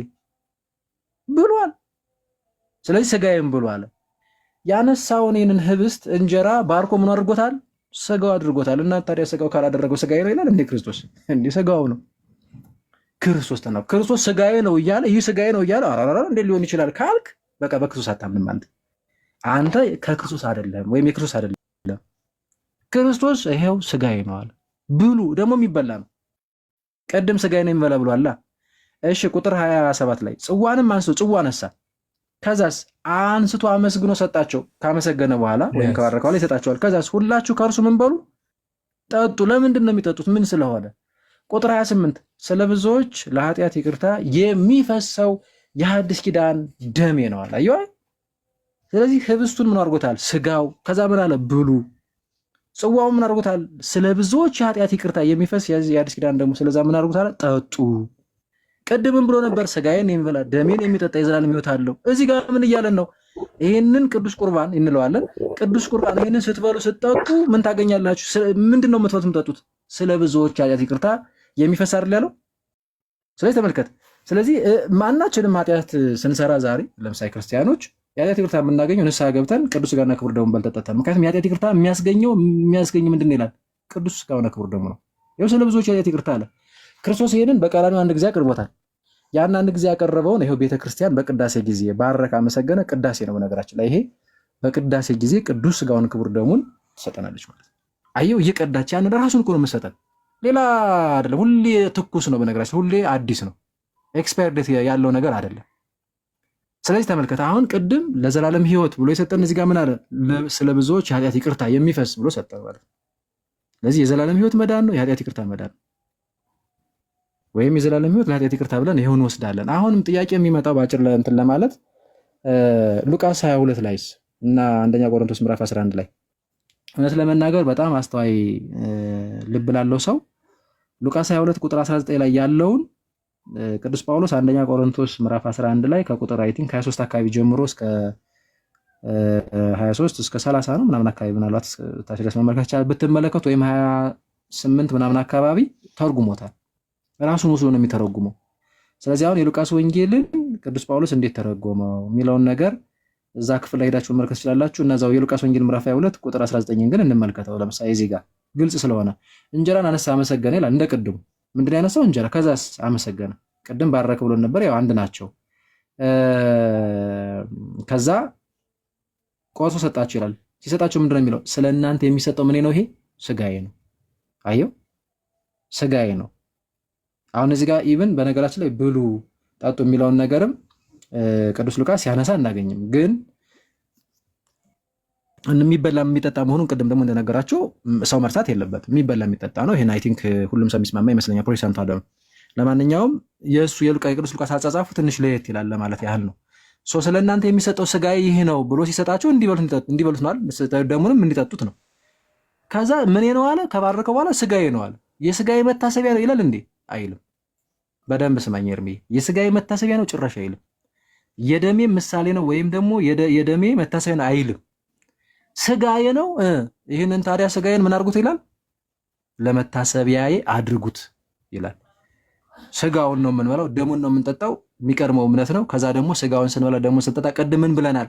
ብሏል። ስለዚህ ስጋዬን ብሉ አለ። ያነሳውን ይህንን ህብስት እንጀራ ባርኮ ምን አድርጎታል? ስጋው አድርጎታል። እና ታዲያ ስጋው ካላደረገው ስጋዬ ነው ይላል እንዴ? ክርስቶስ እንዴ ስጋው ነው። ክርስቶስ ተናው ክርስቶስ ስጋዬ ነው እያለ ይህ ስጋዬ ነው እያለ አራራራ እንዴ ሊሆን ይችላል ካልክ በቃ በክርስቶስ አታምንም ማለት አንተ ከክርስቶስ አይደለም ወይም የክርስቶስ አይደለም። ክርስቶስ ይሄው ስጋዬ ነው አለ። ብሉ ደግሞ የሚበላ ነው። ቀደም ስጋዬ ነው የሚበላ ብሏል። እሺ ቁጥር 27 ላይ ጽዋንም አንስቶ ጽዋ አነሳ። ከዛስ አንስቶ አመስግኖ ሰጣቸው። ካመሰገነ በኋላ ወይም ከባረከ በኋላ ይሰጣቸዋል። ከዛስ ሁላችሁ ከእርሱ ምን በሉ ጠጡ። ለምንድን ነው የሚጠጡት? ምን ስለሆነ? ቁጥር 28 ስለ ብዙዎች ለኃጢአት ይቅርታ የሚፈሰው የሐዲስ ኪዳን ደሜ ነው አለ። አየዋ። ስለዚህ ህብስቱን ምን አድርጎታል? ስጋው። ከዛ ምን አለ? ብሉ። ጽዋው ምን አድርጎታል? ስለ ብዙዎች የኃጢአት ይቅርታ የሚፈስ የሐዲስ ኪዳን ደግሞ ስለዛ ምን አድርጎታል? ጠጡ። ቅድምም ብሎ ነበር ስጋዬን የሚበላ ደሜን የሚጠጣ የዘላለም ሕይወት አለው። እዚህ ጋር ምን እያለን ነው? ይህንን ቅዱስ ቁርባን እንለዋለን። ቅዱስ ቁርባን ይህንን ስትበሉ ስትጠጡ ምን ታገኛላችሁ? ምንድን ነው የምትበሉት የምትጠጡት? ስለ ብዙዎች ኃጢአት ይቅርታ የሚፈስ አይደል ያለው? ስለዚህ ተመልከት። ስለዚህ ማናችንም ኃጢአት ስንሰራ ዛሬ ለምሳሌ ክርስቲያኖች የኃጢአት ይቅርታ የምናገኘው ንስሐ ገብተን ቅዱስ ሥጋና ክቡር ደሙን በልተጠጣን። ምክንያቱም የኃጢአት ይቅርታ የሚያስገኝ ምንድን ነው ይላል? ቅዱስ ሥጋና ክቡር ደሙ ነው። ይኸው ስለ ብዙዎች የኃጢአት ይቅርታ አለ። ክርስቶስ ይሄንን በቀራንዮ አንድ ጊዜ አቅርቦታል። ያን አንድ ጊዜ ያቀረበውን ይሄው ቤተክርስቲያን በቅዳሴ ጊዜ ባረከ፣ አመሰገነ። ቅዳሴ ነው በነገራችን ላይ ይሄ በቅዳሴ ጊዜ ቅዱስ ሥጋውን ክቡር ደሙን ትሰጠናለች ማለት ነው። አየው እየቀዳች ያን ራሱን እኮ ነው የምትሰጠን፣ ሌላ አይደለም። ሁሌ ትኩስ ነው በነገራችን፣ ሁሌ አዲስ ነው። ኤክስፓየር ዴት ያለው ነገር አይደለም። ስለዚህ ተመልከተ፣ አሁን ቅድም ለዘላለም ሕይወት ብሎ የሰጠን እዚህ ጋር ምን አለ? ስለ ብዙዎች የኃጢአት ይቅርታ የሚፈስ ብሎ ሰጠን ማለት ነው። ስለዚህ የዘላለም ሕይወት መዳን ነው፣ የኃጢአት ይቅርታ መዳን ነው። ወይም የዘላለም ሕይወት ለኃጢአት ይቅርታ ብለን ይሄውን እንወስዳለን። አሁንም ጥያቄ የሚመጣው ባጭር እንትን ለማለት ሉቃስ 22 ላይስ እና አንደኛ ቆሮንቶስ ምዕራፍ 11 ላይ እውነት ለመናገር በጣም አስተዋይ ልብ ላለው ሰው ሉቃስ 22 ቁጥር 19 ላይ ያለውን ቅዱስ ጳውሎስ አንደኛ ቆሮንቶስ ምዕራፍ 11 ላይ ከቁጥር አይ ቲንክ 23 አካባቢ ጀምሮ እስከ 23 እስከ 30 ነው ምናምን አካባቢ ምናልባት ታች ድረስ መመልከት ብትመለከቱ ወይም 28 ምናምን አካባቢ ተርጉሞታል። ራሱን ወስዶ ነው የሚተረጉመው። ስለዚህ አሁን የሉቃስ ወንጌልን ቅዱስ ጳውሎስ እንዴት ተረጎመው የሚለውን ነገር እዛ ክፍል ላይ ሄዳችሁ መመልከት ትችላላችሁ። እነዛው የሉቃስ ወንጌል ምዕራፍ 22 ቁጥር 19 ግን እንመልከተው። ለምሳሌ እዚህ ጋር ግልጽ ስለሆነ እንጀራን አነሳ፣ አመሰገነ ይላል። እንደ ቅድሙ ምንድን ያነሳው? እንጀራ። ከዛስ አመሰገነ። ቅድም ባረከ ብሎ ነበር። ያው አንድ ናቸው። ከዛ ቆርሶ ሰጣቸው ይላል። ሲሰጣቸው ምንድን ነው የሚለው? ስለ እናንተ የሚሰጠው ምን ነው? ይሄ ስጋዬ ነው። አየው፣ ስጋዬ ነው። አሁን እዚህ ጋር ኢቭን በነገራችን ላይ ብሉ ጠጡ የሚለውን ነገርም ቅዱስ ሉቃስ ያነሳ እናገኝም። ግን የሚበላ የሚጠጣ መሆኑን ቅድም ደግሞ እንደነገራቸው ሰው መርሳት የለበትም። የሚበላ የሚጠጣ ነው። ይሄን አይ ቲንክ ሁሉም ሰው የሚስማማ ይመስለኛል፣ ፕሮቴስታንቱ ዓለም። ለማንኛውም የእሱ የቅዱስ ሉቃስ አጻጻፉ ትንሽ ለየት ይላል ለማለት ያህል ነው። ስለ እናንተ የሚሰጠው ስጋዬ ይህ ነው ብሎ ሲሰጣቸው እንዲበሉት ነው አይደል? ደሙንም እንዲጠጡት ነው። ከዛ ምን ነው አለ? ከባረከው በኋላ ስጋዬ ነው አለ። የስጋዬ መታሰቢያ ነው ይላል እንዴ? አይልም። በደንብ ስማኝ እርሜ፣ የስጋዬ መታሰቢያ ነው ጭራሽ አይልም። የደሜ ምሳሌ ነው ወይም ደግሞ የደሜ መታሰቢያ ነው አይልም። ስጋዬ ነው። ይህንን ታዲያ ስጋዬን ምን አድርጉት ይላል? ለመታሰቢያዬ አድርጉት ይላል። ስጋውን ነው የምንበላው፣ ደሙን ነው የምንጠጣው። የሚቀድመው እምነት ነው። ከዛ ደግሞ ስጋውን ስንበላ ደግሞ ስንጠጣ ቅድምን ብለናል፣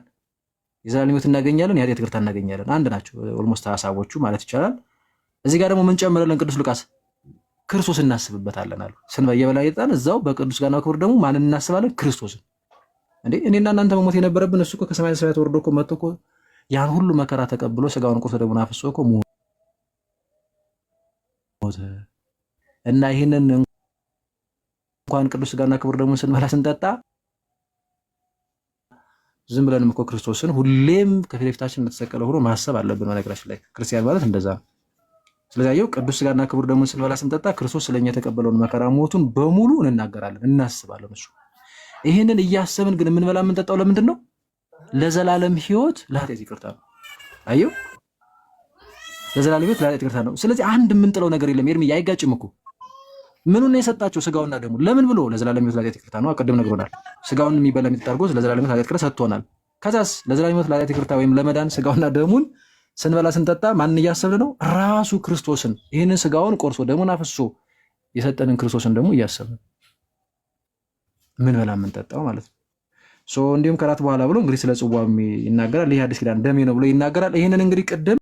የዘላለም ሕይወት እናገኛለን፣ የኃጢአት ይቅርታ እናገኛለን። አንድ ናቸው ኦልሞስት ሐሳቦቹ ማለት ይቻላል። እዚህ ጋር ደግሞ ምን ጨምረልን ቅዱስ ሉቃስ? ክርስቶስ እናስብበታለን አሉ። ስንበየበላ የጣን እዛው በቅዱስ ሥጋና ክቡር ደግሞ ማንን እናስባለን? ክርስቶስን። እንዴ እኔና እናንተ መሞት የነበረብን እሱ እኮ ከሰማይ ሰማያት ወርዶ እኮ መጥቶ እኮ ያን ሁሉ መከራ ተቀብሎ ስጋውን ቆርሶ ደሙን አፍስሶ እኮ ሞተ። እና ይህንን እንኳን ቅዱስ ሥጋና ክቡር ደሙን ስንበላ ስንጠጣ ዝም ብለንም እኮ ክርስቶስን ሁሌም ከፊት ለፊታችን እንደተሰቀለ ሆኖ ማሰብ አለብን። በነገራችን ላይ ክርስቲያን ማለት እንደዛ ነው። ስለዚህ አየው ቅዱስ ሥጋና ክቡር ደሙን ስንበላ ስንጠጣ ክርስቶስ ስለኛ የተቀበለውን መከራ ሞቱን በሙሉ እንናገራለን፣ እናስባለን። እሱ ይሄንን እያሰብን ግን የምንበላ የምንጠጣው ለምንድን ነው? ለዘላለም ሕይወት ለኃጢአት ይቅርታ ነው። አየው ለዘላለም ሕይወት ለኃጢአት ይቅርታ ነው። ስለዚህ አንድ የምንጥለው ነገር የለም። ኤርሚ አይጋጭም እኮ ምኑን ነው የሰጣቸው? ሥጋውና ደሙ። ለምን ብሎ? ለዘላለም ሕይወት ለኃጢአት ይቅርታ ነው። አቀድም ነግሮናል። ሥጋውን የሚበላ የሚጠጣ አድርጎ ለዘላለም ሕይወት ለኃጢአት ይቅርታ ሰጥቶናል። ከዛስ ለዘላለም ሕይወት ለኃጢአት ይቅርታ ወይም ለመዳን ሥጋውና ደሙን ስንበላ ስንጠጣ ማንን እያሰብን ነው? ራሱ ክርስቶስን። ይህንን ሥጋውን ቆርሶ ደሙን አፍሶ የሰጠንን ክርስቶስን ደግሞ እያሰብን ምን በላ የምንጠጣው ማለት ነው። እንዲሁም ከራት በኋላ ብሎ እንግዲህ ስለ ጽዋ ይናገራል። ይህ አዲስ ኪዳን ደሜ ነው ብሎ ይናገራል። ይህንን እንግዲህ ቅድም